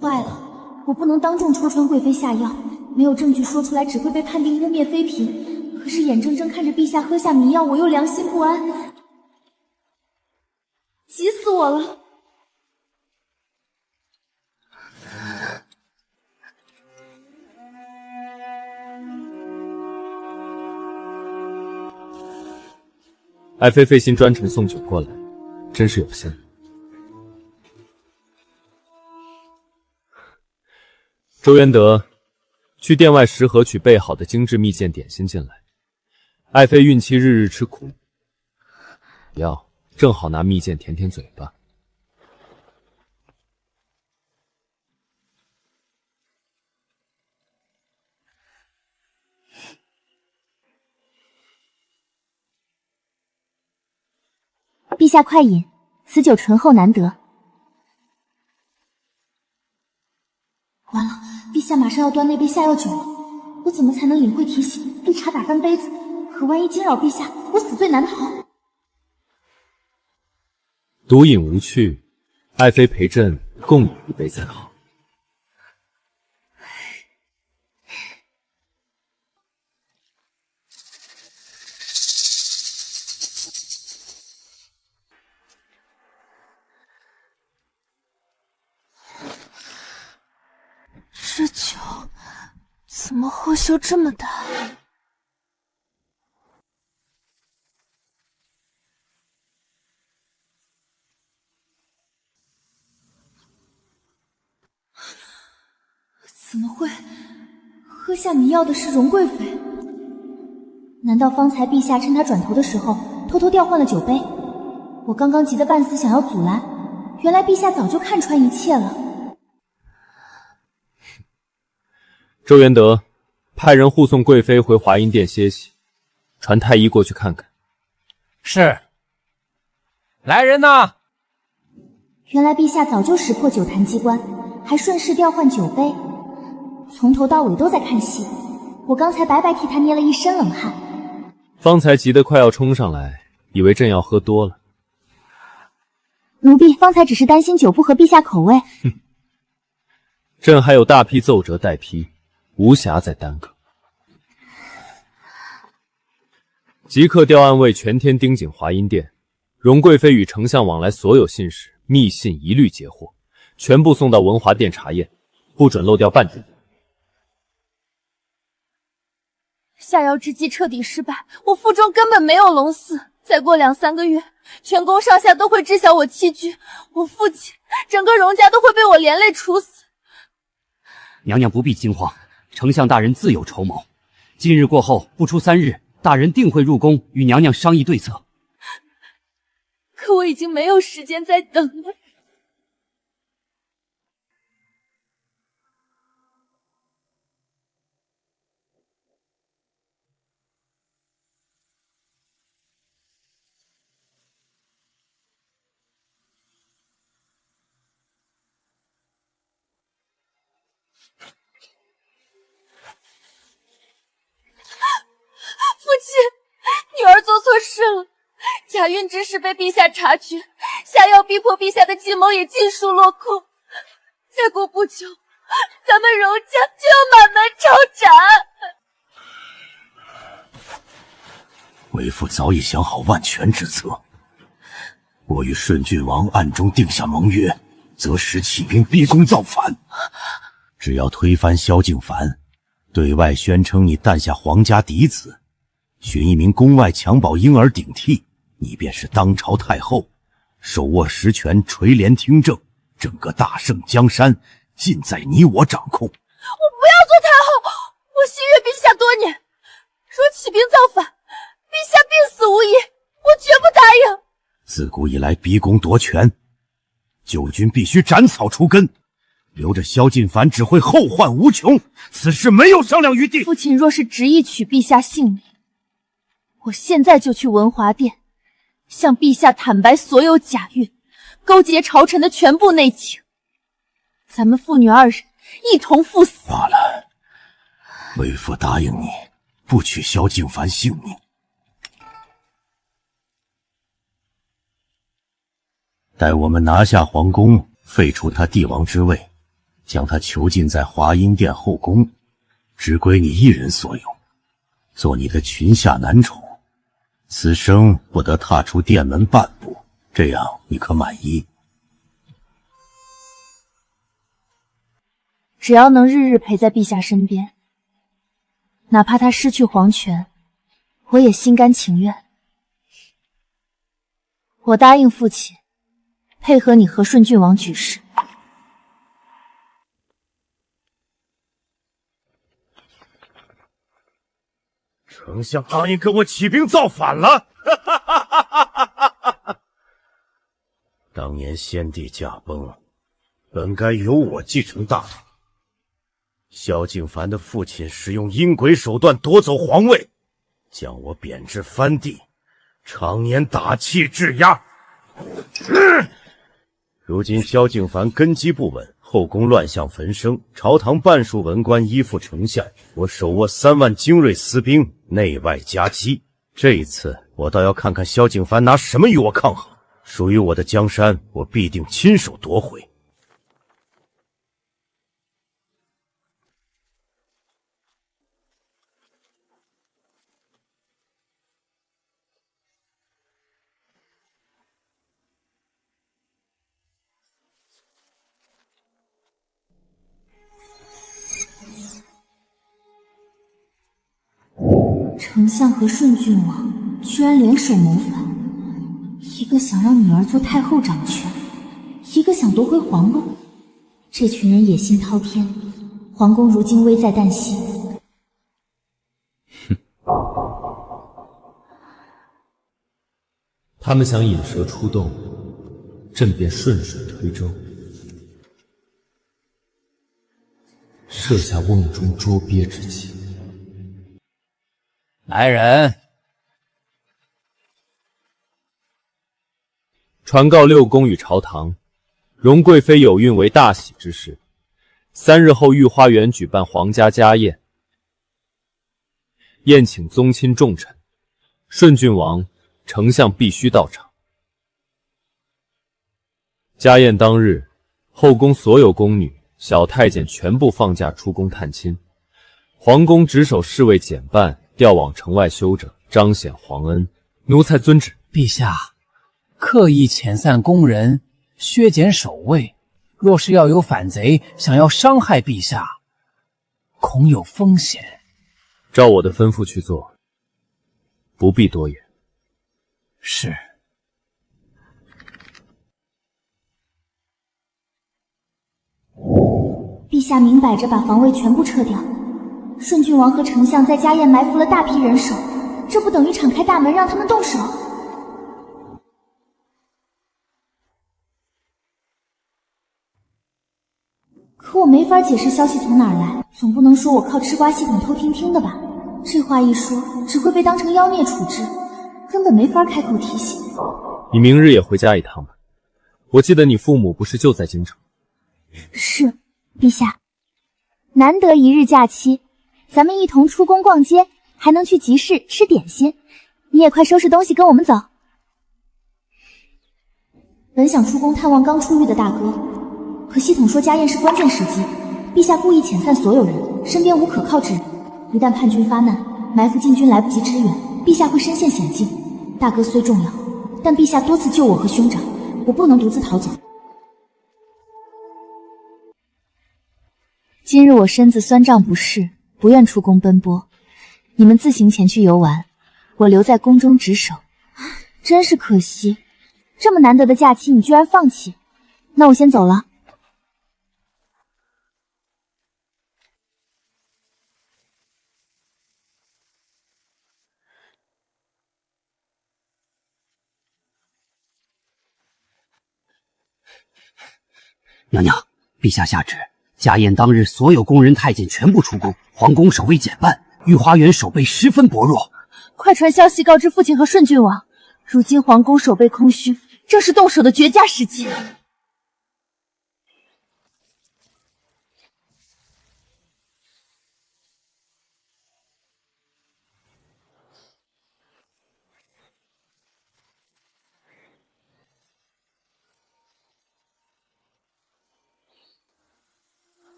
坏了，我不能当众戳穿贵妃下药，没有证据说出来只会被判定污蔑妃嫔。可是眼睁睁看着陛下喝下迷药，我又良心不安，急死我了。爱妃费心专程送酒过来，真是有心。周元德，去殿外食盒取备好的精致蜜饯点心进来。爱妃孕期日日吃苦，药正好拿蜜饯填填嘴巴。陛下快饮，此酒醇厚难得。完了，陛下马上要端那杯下药酒了，我怎么才能领会提醒，绿茶打翻杯子？可万一惊扰陛下，我死罪难逃。独饮无趣，爱妃陪朕共饮一杯才好。这酒怎么后袖这么大？怎么会？喝下你要的是荣贵妃？难道方才陛下趁他转头的时候偷偷调换了酒杯？我刚刚急得半死，想要阻拦，原来陛下早就看穿一切了。周元德，派人护送贵妃回华阴殿歇息，传太医过去看看。是。来人呐！原来陛下早就识破酒坛机关，还顺势调换酒杯，从头到尾都在看戏。我刚才白白替他捏了一身冷汗。方才急得快要冲上来，以为朕要喝多了。奴婢方才只是担心酒不合陛下口味。朕还有大批奏折待批，无暇再耽搁。即刻调暗卫全天盯紧华阴殿，荣贵妃与丞相往来所有信使、密信一律截获，全部送到文华殿查验，不准漏掉半点。下药之计彻底失败，我腹中根本没有龙嗣。再过2-3个月，全宫上下都会知晓我弃居，我父亲、整个荣家都会被我连累处死。娘娘不必惊慌，丞相大人自有筹谋。今日过后，不出3日，大人定会入宫与娘娘商议对策。可我已经没有时间再等了。父亲，女儿做错事了，假孕之事被陛下察觉，下药逼迫陛下的计谋也尽数落空。再过不久，咱们荣家就要满门抄斩。为父早已想好万全之策，我与顺郡王暗中定下盟约，择时起兵逼宫造反。只要推翻萧敬凡，对外宣称你诞下皇家嫡子，寻一名宫外襁褓婴儿顶替，你便是当朝太后，手握实权，垂帘听政，整个大圣江山尽在你我掌控。我不要做太后，我心悦陛下多年，若起兵造反，陛下必死无疑，我绝不答应。自古以来逼宫夺权，旧君必须斩草除根，留着萧敬凡只会后患无穷，此事没有商量余地。父亲若是执意取陛下性命，我现在就去文华殿，向陛下坦白所有假孕、勾结朝臣的全部内情。咱们父女2人一同赴死。罢了，为父答应你，不取萧敬凡性命。待我们拿下皇宫，废除他帝王之位，将他囚禁在华阴殿后宫，只归你一人所有，做你的裙下男宠，此生不得踏出殿门半步，这样你可满意？只要能日日陪在陛下身边，哪怕他失去皇权，我也心甘情愿。我答应父亲，配合你和顺郡王举事。丞相答应跟我起兵造反了。当年先帝驾崩，本该由我继承大统。萧敬凡的父亲使用阴诡手段夺走皇位，将我贬至藩地，常年打气质压。如今萧敬凡根基不稳，后宫乱象焚生，朝堂半数文官依附丞相，我手握3万精锐私兵，内外夹击。这一次我倒要看看萧敬凡拿什么与我抗衡。属于我的江山，我必定亲手夺回。丞相和顺郡王居然联手谋反，一个想让女儿做太后掌权，一个想夺回皇位。这群人野心滔天，皇宫如今危在旦夕。他们想引蛇出洞，朕便顺水推舟，设下瓮中捉鳖之计。来人！传告六宫与朝堂，容贵妃有孕为大喜之事，3日后御花园举办皇家家宴，宴请宗亲重臣，顺郡王、丞相必须到场。家宴当日，后宫所有宫女、小太监全部放假出宫探亲，皇宫值守侍卫减半，调往城外休整，彰显皇恩。奴才遵旨。陛下，刻意遣散宫人，削减守卫，若是要有反贼想要伤害陛下，恐有风险。照我的吩咐去做，不必多言。是。陛下明摆着把防卫全部撤掉，顺郡王和丞相在家宴埋伏了大批人手，这不等于敞开大门让他们动手？可我没法解释消息从哪儿来，总不能说我靠吃瓜系统偷听的吧？这话一说，只会被当成妖孽处置，根本没法开口提醒。你明日也回家一趟吧，我记得你父母不是就在京城。是，陛下。难得一日假期，咱们一同出宫逛街，还能去集市吃点心。你也快收拾东西跟我们走。本想出宫探望刚出狱的大哥，可系统说家宴是关键时机，陛下故意遣散所有人，身边无可靠之人。一旦叛军发难，埋伏禁军来不及支援，陛下会身陷险境。大哥虽重要，但陛下多次救我和兄长，我不能独自逃走。今日我身子酸胀不适，不愿出宫奔波，你们自行前去游玩，我留在宫中值守。真是可惜，这么难得的假期你居然放弃。那我先走了。娘娘，陛下下旨，家宴当日所有宫人太监全部出宫，皇宫守卫减半，御花园守备十分薄弱。快传消息告知父亲和顺郡王，如今皇宫守备空虚，正是动手的绝佳时机。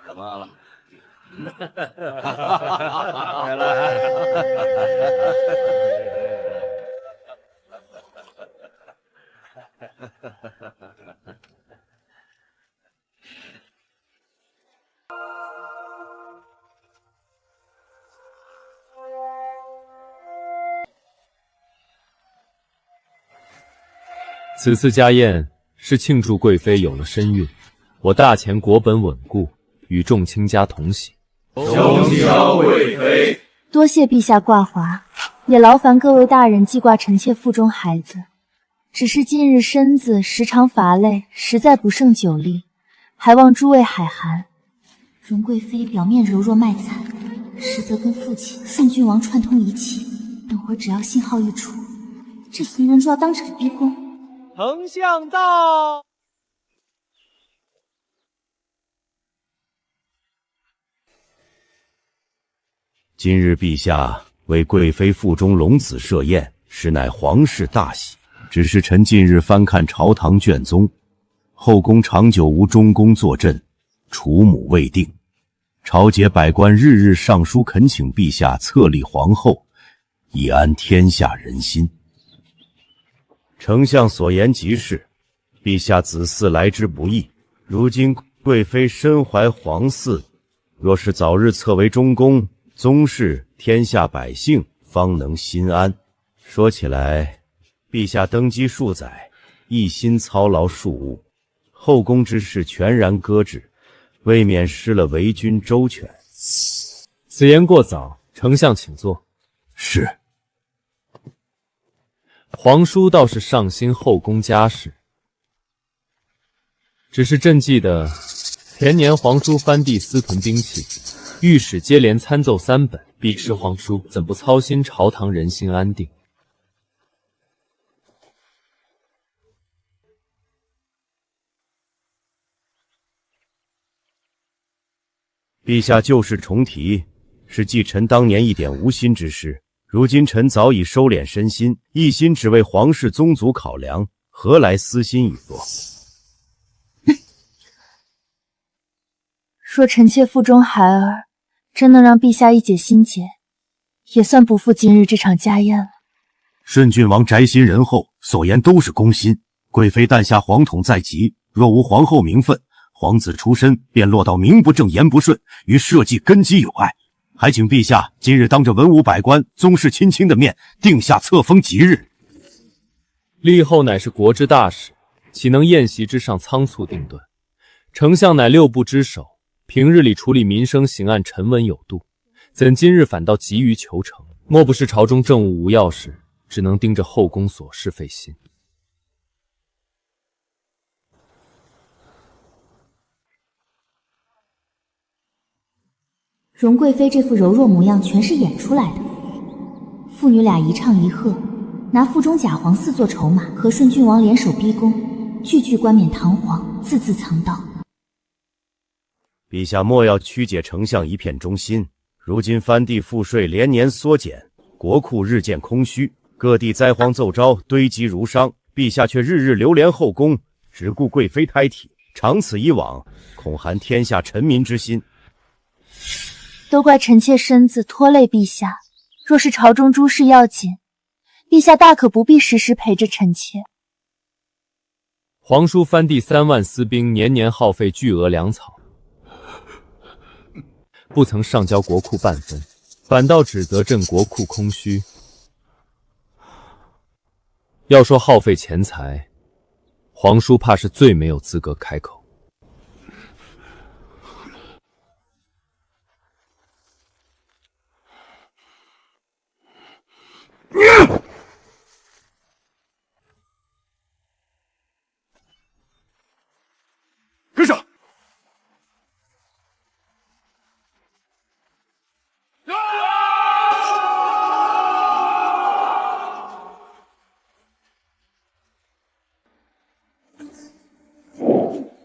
什么了？此次家宴是庆祝贵妃有了身孕，我大前国本稳固，与众卿家同喜。兄孝贵妃，多谢陛下挂华，也劳烦各位大人记挂臣妾腹中孩子。只是近日身子时常乏累，实在不胜酒力，还望诸位海涵。容贵妃表面柔弱卖惨，实则跟父亲顺郡王串通一气。等会儿只要信号一出，这群人就要当场逼宫。丞相到。今日陛下为贵妃腹中龙子设宴，实乃皇室大喜。只是臣近日翻看朝堂卷宗，后宫长久无中宫坐镇，储母未定。朝节百官日日上书恳请陛下册立皇后，以安天下人心。丞相所言极是，陛下子嗣来之不易，如今贵妃身怀皇嗣，若是早日册为中宫，宗室天下百姓方能心安。说起来，陛下登基数载，一心操劳庶务，后宫之事全然搁置，未免失了为君周全。此言过早，丞相请坐。是。皇叔倒是上心后宫家事，只是朕记得前年皇叔藩地私屯兵器，御史接连参奏3本，彼时皇叔怎不操心朝堂人心安定？陛下旧事重提，是继臣当年一点无心之事。如今臣早已收敛身心，一心只为皇室宗族考量，何来私心已作？若臣妾腹中孩儿真能让陛下一解心结，也算不负今日这场家宴了。顺郡王宅心仁厚，所言都是公心。贵妃诞下皇统在即，若无皇后名分，皇子出身便落到名不正言不顺，与社稷根基有碍。还请陛下今日当着文武百官、宗室亲亲的面，定下册封吉日。立后乃是国之大事，岂能宴席之上仓促定断？丞相乃6部之首，平日里处理民生刑案沉稳有度，怎今日反倒急于求成？莫不是朝中政务无要事，只能盯着后宫琐事费心？容贵妃这副柔弱模样全是演出来的。父女俩一唱一和，拿腹中假皇嗣做筹码，和顺郡王联手逼宫，句句冠冕堂皇，字字藏刀。陛下莫要曲解丞相一片忠心。如今藩地赋税连年缩减，国库日渐空虚，各地灾荒奏招堆积如山，陛下却日日流连后宫，只顾贵妃胎体，长此以往，恐寒天下臣民之心。都怪臣妾身子拖累陛下，若是朝中诸事要紧，陛下大可不必时时陪着臣妾。皇叔藩地3万私兵，年年耗费巨额粮草，不曾上交国库半分，反倒指责朕国库空虚。要说耗费钱财，皇叔怕是最没有资格开口。跟上！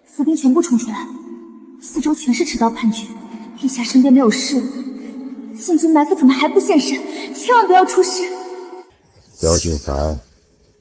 伏兵全部冲出来，四周全是持刀叛军，陛下身边没有侍卫，禁军埋伏怎么还不现身？千万不要出事！姚景凡，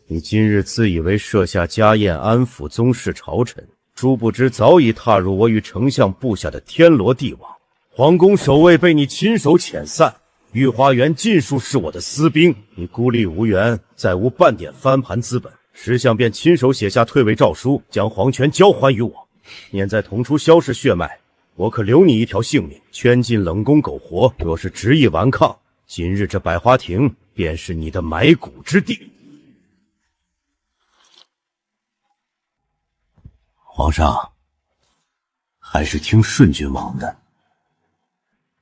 你今日自以为设下家宴安抚宗室朝臣，殊不知早已踏入我与丞相布下的天罗地网。皇宫守卫被你亲手遣散，御花园尽数是我的私兵，你孤立无援，再无半点翻盘资本。石相便亲手写下退位诏书，将皇权交还于我。念在同出萧氏血脉，我可留你一条性命，圈进冷宫苟活。若是执意顽抗，今日这百花亭便是你的埋骨之地。皇上，还是听顺郡王的，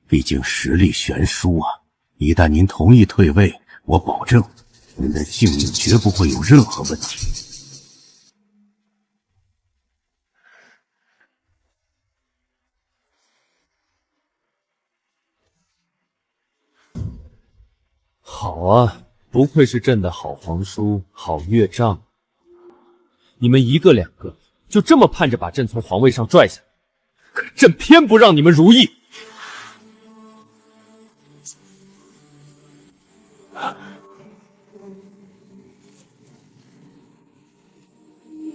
毕竟实力悬殊啊。一旦您同意退位，我保证您的性命绝不会有任何问题。好啊，不愧是朕的好皇叔、好岳丈。你们一个两个就这么盼着把朕从皇位上拽下，可朕偏不让你们如意。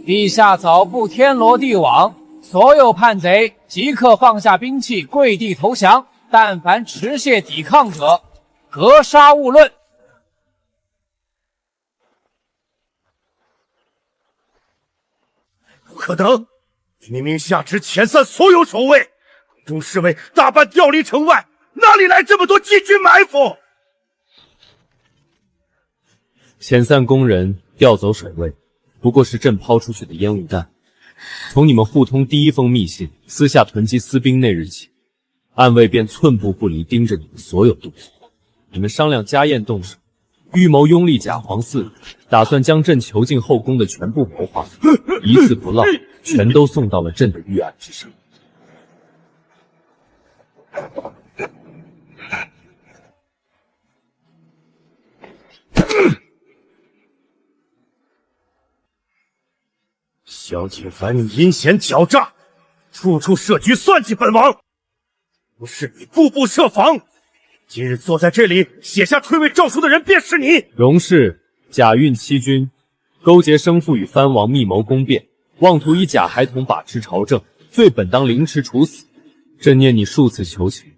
陛下早布天罗地网，所有叛贼即刻放下兵器，跪地投降。但凡持械抵抗者，格杀勿论。不可能！你明明下旨遣散所有守卫，中侍卫大半调离城外，哪里来这么多禁军埋伏？遣散工人，调走水位，不过是朕抛出去的烟雾弹。从你们互通第一封密信，私下囤积私兵那日起，暗卫便寸步不离盯着你们所有动作。你们商量家宴动手，预谋拥立假皇嗣，打算将朕囚禁后宫的全部谋划，一字不落，全都送到了朕的预案之上。萧景凡，你阴险狡诈，处处设局算计本王，不是你步步设防。今日坐在这里写下退位诏书的人便是你。荣氏假运欺君，勾结生父与藩王密谋宫变，妄图以假孩童把持朝政，罪本当凌迟处死。朕念你数次求情，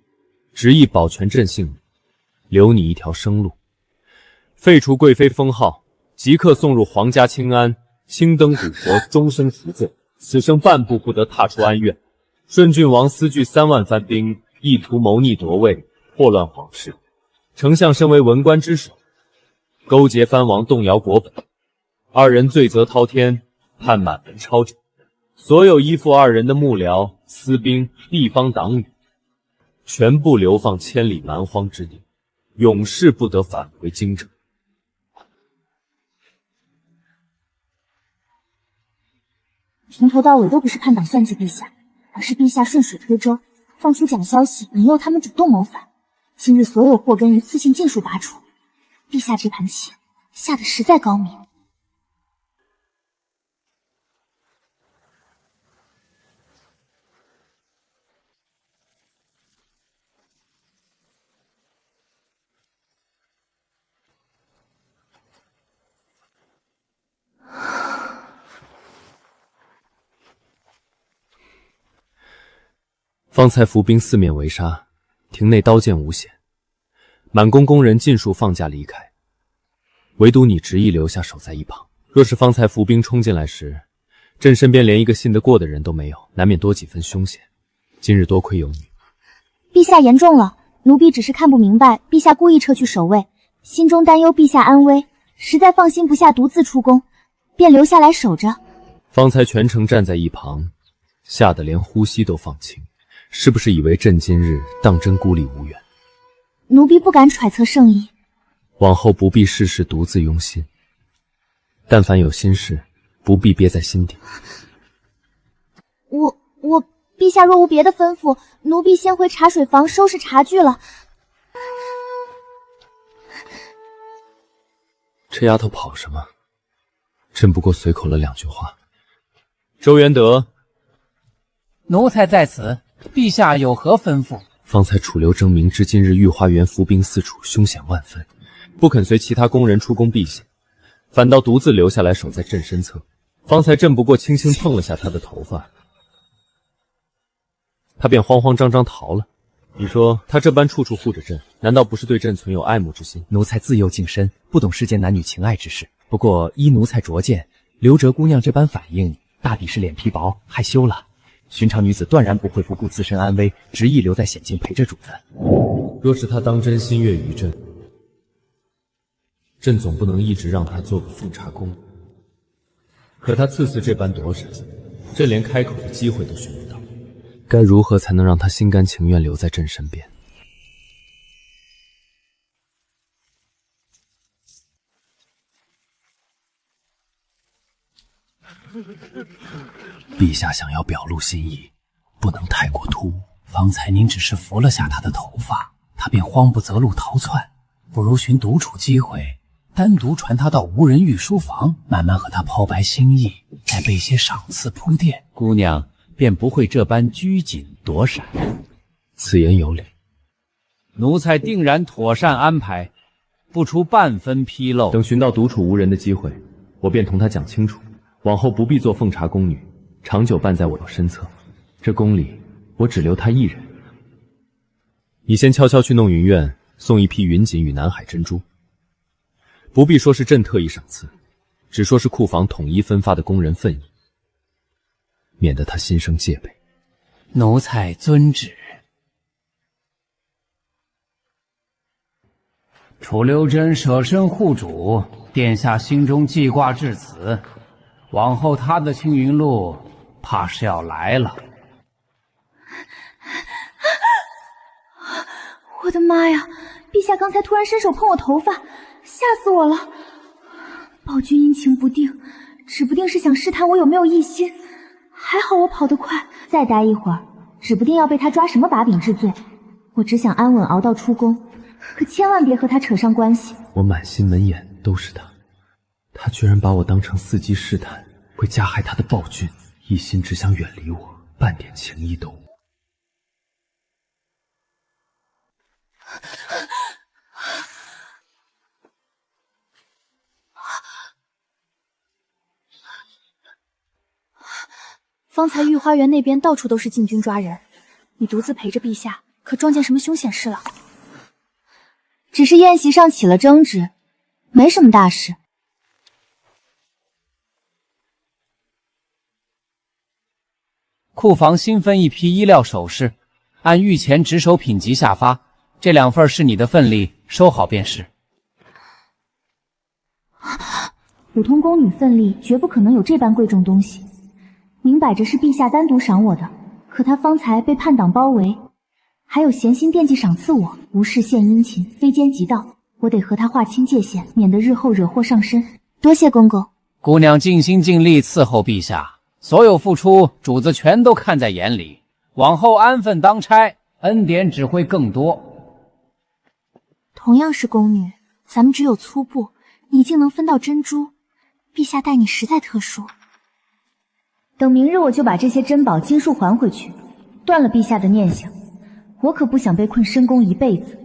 执意保全朕性命，留你一条生路。废除贵妃封号，即刻送入皇家清安，青灯古佛，终身赎罪，此生半步不得踏出安院。顺郡王私聚3万番兵，意图谋逆夺位，祸乱皇室。丞相身为文官之首，勾结藩王动摇国本，二人罪责滔天，判满门抄斩。所有依附二人的幕僚、私兵、地方党羽，全部流放千里蛮荒之地，永世不得返回京城。从头到尾都不是叛党算计陛下，而是陛下顺水推舟，放出假消息，引诱他们主动谋反。今日所有祸根一次性尽数拔除，陛下这盘棋下得实在高明。方才伏兵四面围杀，庭内刀剑无险，满宫工人尽数放假离开，唯独你执意留下守在一旁。若是方才伏兵冲进来时，朕身边连一个信得过的人都没有，难免多几分凶险。今日多亏有你。陛下言重了，奴婢只是看不明白，陛下故意撤去守卫，心中担忧陛下安危，实在放心不下独自出宫，便留下来守着。方才全程站在一旁，吓得连呼吸都放轻，是不是以为朕今日当真孤立无援？奴婢不敢揣测圣意。往后不必事事独自忧心，但凡有心事，不必憋在心底。陛下若无别的吩咐，奴婢先回茶水房收拾茶具了。这丫头跑什么？朕不过随口了2句话。周元德，奴才在此，陛下有何吩咐？方才楚留征明知今日御花园伏兵四处，凶险万分，不肯随其他宫人出宫避险，反倒独自留下来守在朕身侧。方才朕不过轻轻碰了下他的头发，他便慌慌张张逃了。你说他这般处处护着朕，难道不是对朕存有爱慕之心？奴才自幼净身，不懂世间男女情爱之事。不过依奴才拙见，刘哲姑娘这般反应，大抵是脸皮薄，害羞了。寻常女子断然不会不顾自身安危，执意留在险境陪着主子。若是她当真心悦于朕，朕总不能一直让她做个奉茶宫。可她次次这般躲闪，朕连开口的机会都寻不到。该如何才能让她心甘情愿留在朕身边？陛下想要表露心意，不能太过突兀。方才您只是扶了下他的头发，他便慌不择路逃窜，不如寻独处机会，单独传他到无人御书房，慢慢和他抛白心意，再备些赏赐铺垫，姑娘便不会这般拘谨躲闪。此言有理，奴才定然妥善安排，不出半分纰漏。等寻到独处无人的机会，我便同他讲清楚，往后不必做奉茶宫女，长久伴在我身侧。这宫里我只留她一人。你先悄悄去弄云院，送一批云锦与南海珍珠，不必说是朕特意赏赐，只说是库房统一分发的工人愤意，免得他心生戒备。奴才遵旨。楚留贞舍身护主，殿下心中记挂至此，往后他的青云路怕是要来了。我的妈呀！陛下刚才突然伸手碰我头发，吓死我了。宝君阴晴不定，指不定是想试探我有没有异心。还好我跑得快，再待一会儿，指不定要被他抓什么把柄治罪。我只想安稳熬到出宫，可千万别和他扯上关系。我满心门眼都是他，他居然把我当成伺机试探会加害他的暴君，一心只想远离我，半点情谊都无。方才御花园那边到处都是禁军抓人，你独自陪着陛下，可撞见什么凶险事了？只是宴席上起了争执，没什么大事。库房新分一批衣料首饰，按御前值守品级下发，这2份是你的份例，收好便是。普通宫女份例绝不可能有这般贵重东西，明摆着是陛下单独赏我的，可他方才被叛党包围，还有闲心惦记赏赐我，无事献殷勤，非奸即盗，我得和他划清界限，免得日后惹祸上身。多谢公公。姑娘尽心尽力伺候陛下，所有付出主子全都看在眼里，往后安分当差，恩典只会更多。同样是宫女，咱们只有粗布，你竟能分到珍珠，陛下待你实在特殊。等明日我就把这些珍宝金束还回去，断了陛下的念想。我可不想被困深宫一辈子。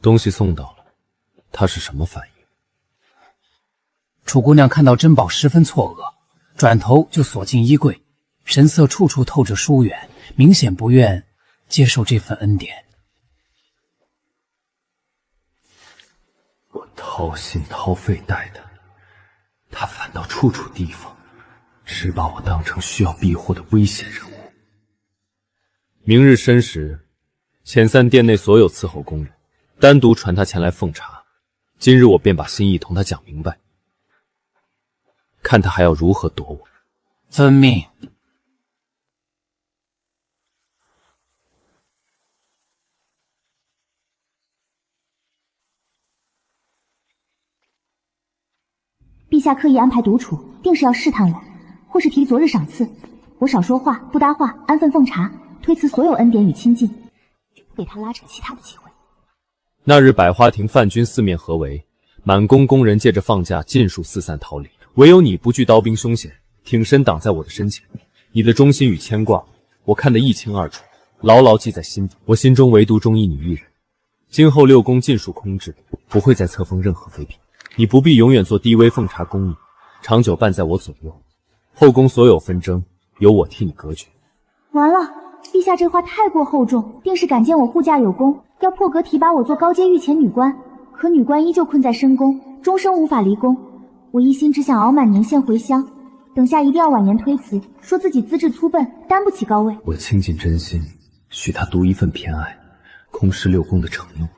东西送到了，他是什么反应？楚姑娘看到珍宝十分错愕，转头就锁进衣柜，神色处处透着疏远，明显不愿接受这份恩典。我掏心掏肺待他，他反倒处处提防，只把我当成需要庇护的危险人物。明日申时，遣散殿内所有伺候宫人，单独传他前来奉茶。今日我便把心意同他讲明白，看他还要如何躲我。遵命。陛下刻意安排独处，定是要试探我，或是提昨日赏赐。我少说话，不搭话，安分奉茶，推辞所有恩典与亲近，就不给他拉扯其他的机会。那日百花亭范军四面合围，满宫宫人借着放假尽数四散逃离，唯有你不惧刀兵凶险，挺身挡在我的身前。你的忠心与牵挂，我看得一清二楚，牢牢记在心底。我心中唯独中意你一人。今后6宫尽数空置，不会再册封任何妃嫔。你不必永远做低微奉茶宫女，长久伴在我左右。后宫所有纷争，由我替你隔绝。完了，陛下这话太过厚重，定是感见我护驾有功，要破格提拔我做高阶御前女官。可女官依旧困在深宫，终生无法离宫。我一心只想熬满年限回乡，等下一定要婉言推辞，说自己资质粗笨，担不起高位。我倾尽真心，许他独一份偏爱，空失6宫的承诺，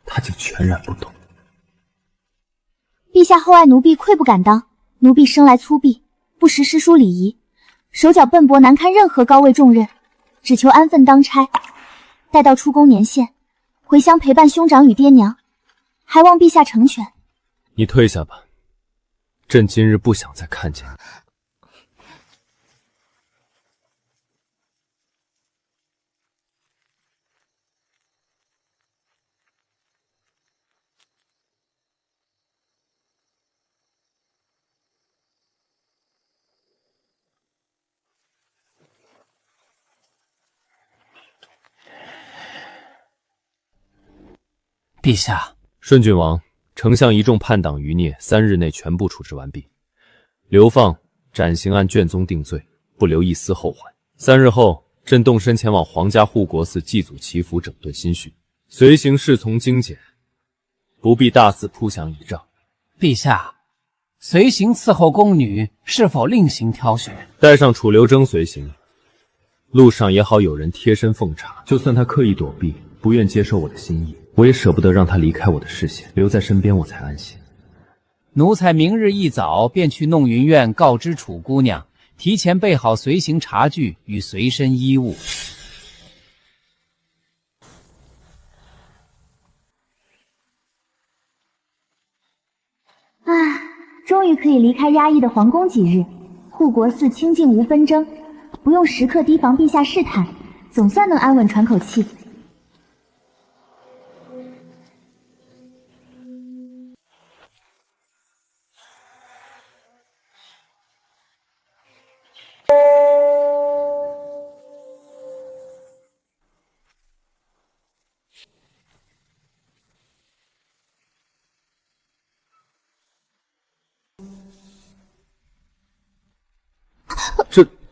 他竟全然不懂。陛下厚爱奴婢，愧不敢当。奴婢生来粗鄙，不识诗书礼仪，手脚笨拙，难堪任何高位重任，只求安分当差。待到出宫年限，回乡陪伴兄长与爹娘，还望陛下成全。你退下吧，朕今日不想再看见你。陛下，顺郡王，丞相一众叛党余孽3日内全部处置完毕，流放、斩刑按卷宗定罪，不留一丝后患。3日后，朕动身前往皇家护国寺祭祖祈福，整顿心绪，随行侍从精简，不必大肆扑降倚仗。陛下，随行伺候宫女是否另行挑选？带上楚留贞随行，路上也好有人贴身奉茶。就算他刻意躲避，不愿接受我的心意，我也舍不得让他离开我的视线，留在身边我才安心。奴才明日一早便去弄云院告知楚姑娘，提前备好随行茶具与随身衣物。啊，终于可以离开压抑的皇宫几日，护国寺清静无纷争，不用时刻提防陛下试探，总算能安稳喘口气。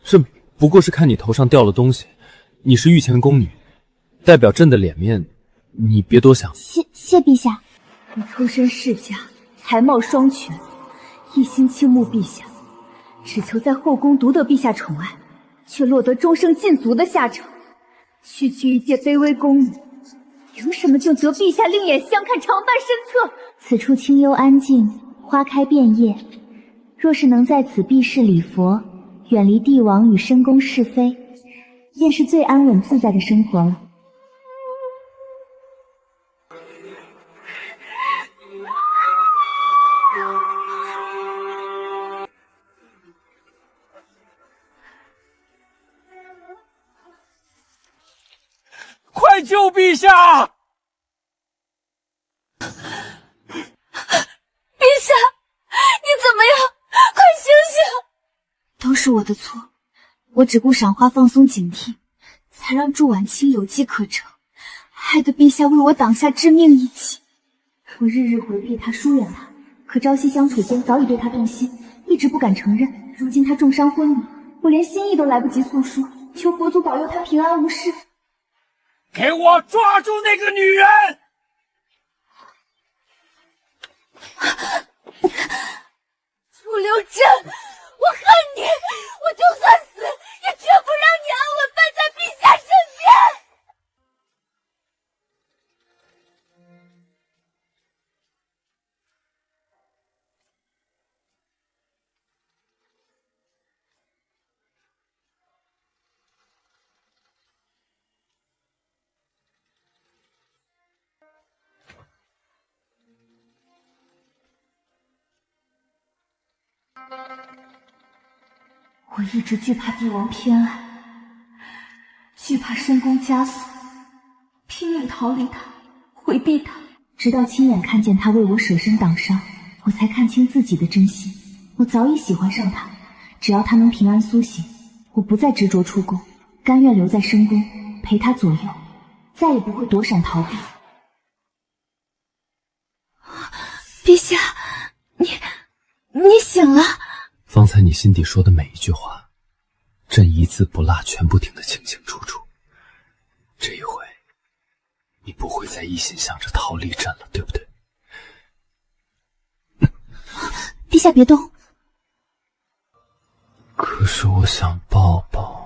这不过是看你头上掉了东西，你是御前宫女，代表朕的脸面，你别多想。谢陛下。我出身世家，才貌双全，一心倾慕陛下，只求在后宫独得陛下宠爱，却落得终生禁足的下场。区区一介卑微宫女，凭什么就得陛下另眼相看，常伴身侧？此处清幽安静，花开遍叶。若是能在此避世礼佛，远离帝王与深宫是非，便是最安稳自在的生活了。快救陛下！陛下，你怎么样？快醒醒！都是我的错，我只顾赏花放松警惕，才让祝婉清有机可乘，害得陛下为我挡下致命一击。我日日回避他，疏远他，可朝夕相处间早已对他动心，一直不敢承认。如今他重伤昏迷，我连心意都来不及诉说，求佛祖保佑他平安无事。给我抓住那个女人！楚留贞，我恨你！我就算死，也绝不让你安稳伴在陛下身边！我一直惧怕帝王偏爱，惧怕深宫枷锁，拼命逃离他，回避他，直到亲眼看见他为我舍身挡伤，我才看清自己的真心。我早已喜欢上他，只要他能平安苏醒，我不再执着出宫，甘愿留在深宫陪他左右，再也不会躲闪逃避。陛下，你醒了。方才你心底说的每一句话，朕一字不落全部听得清清楚楚。这一回，你不会再一心想着逃离朕了，对不对？陛下别动。可是我想抱抱。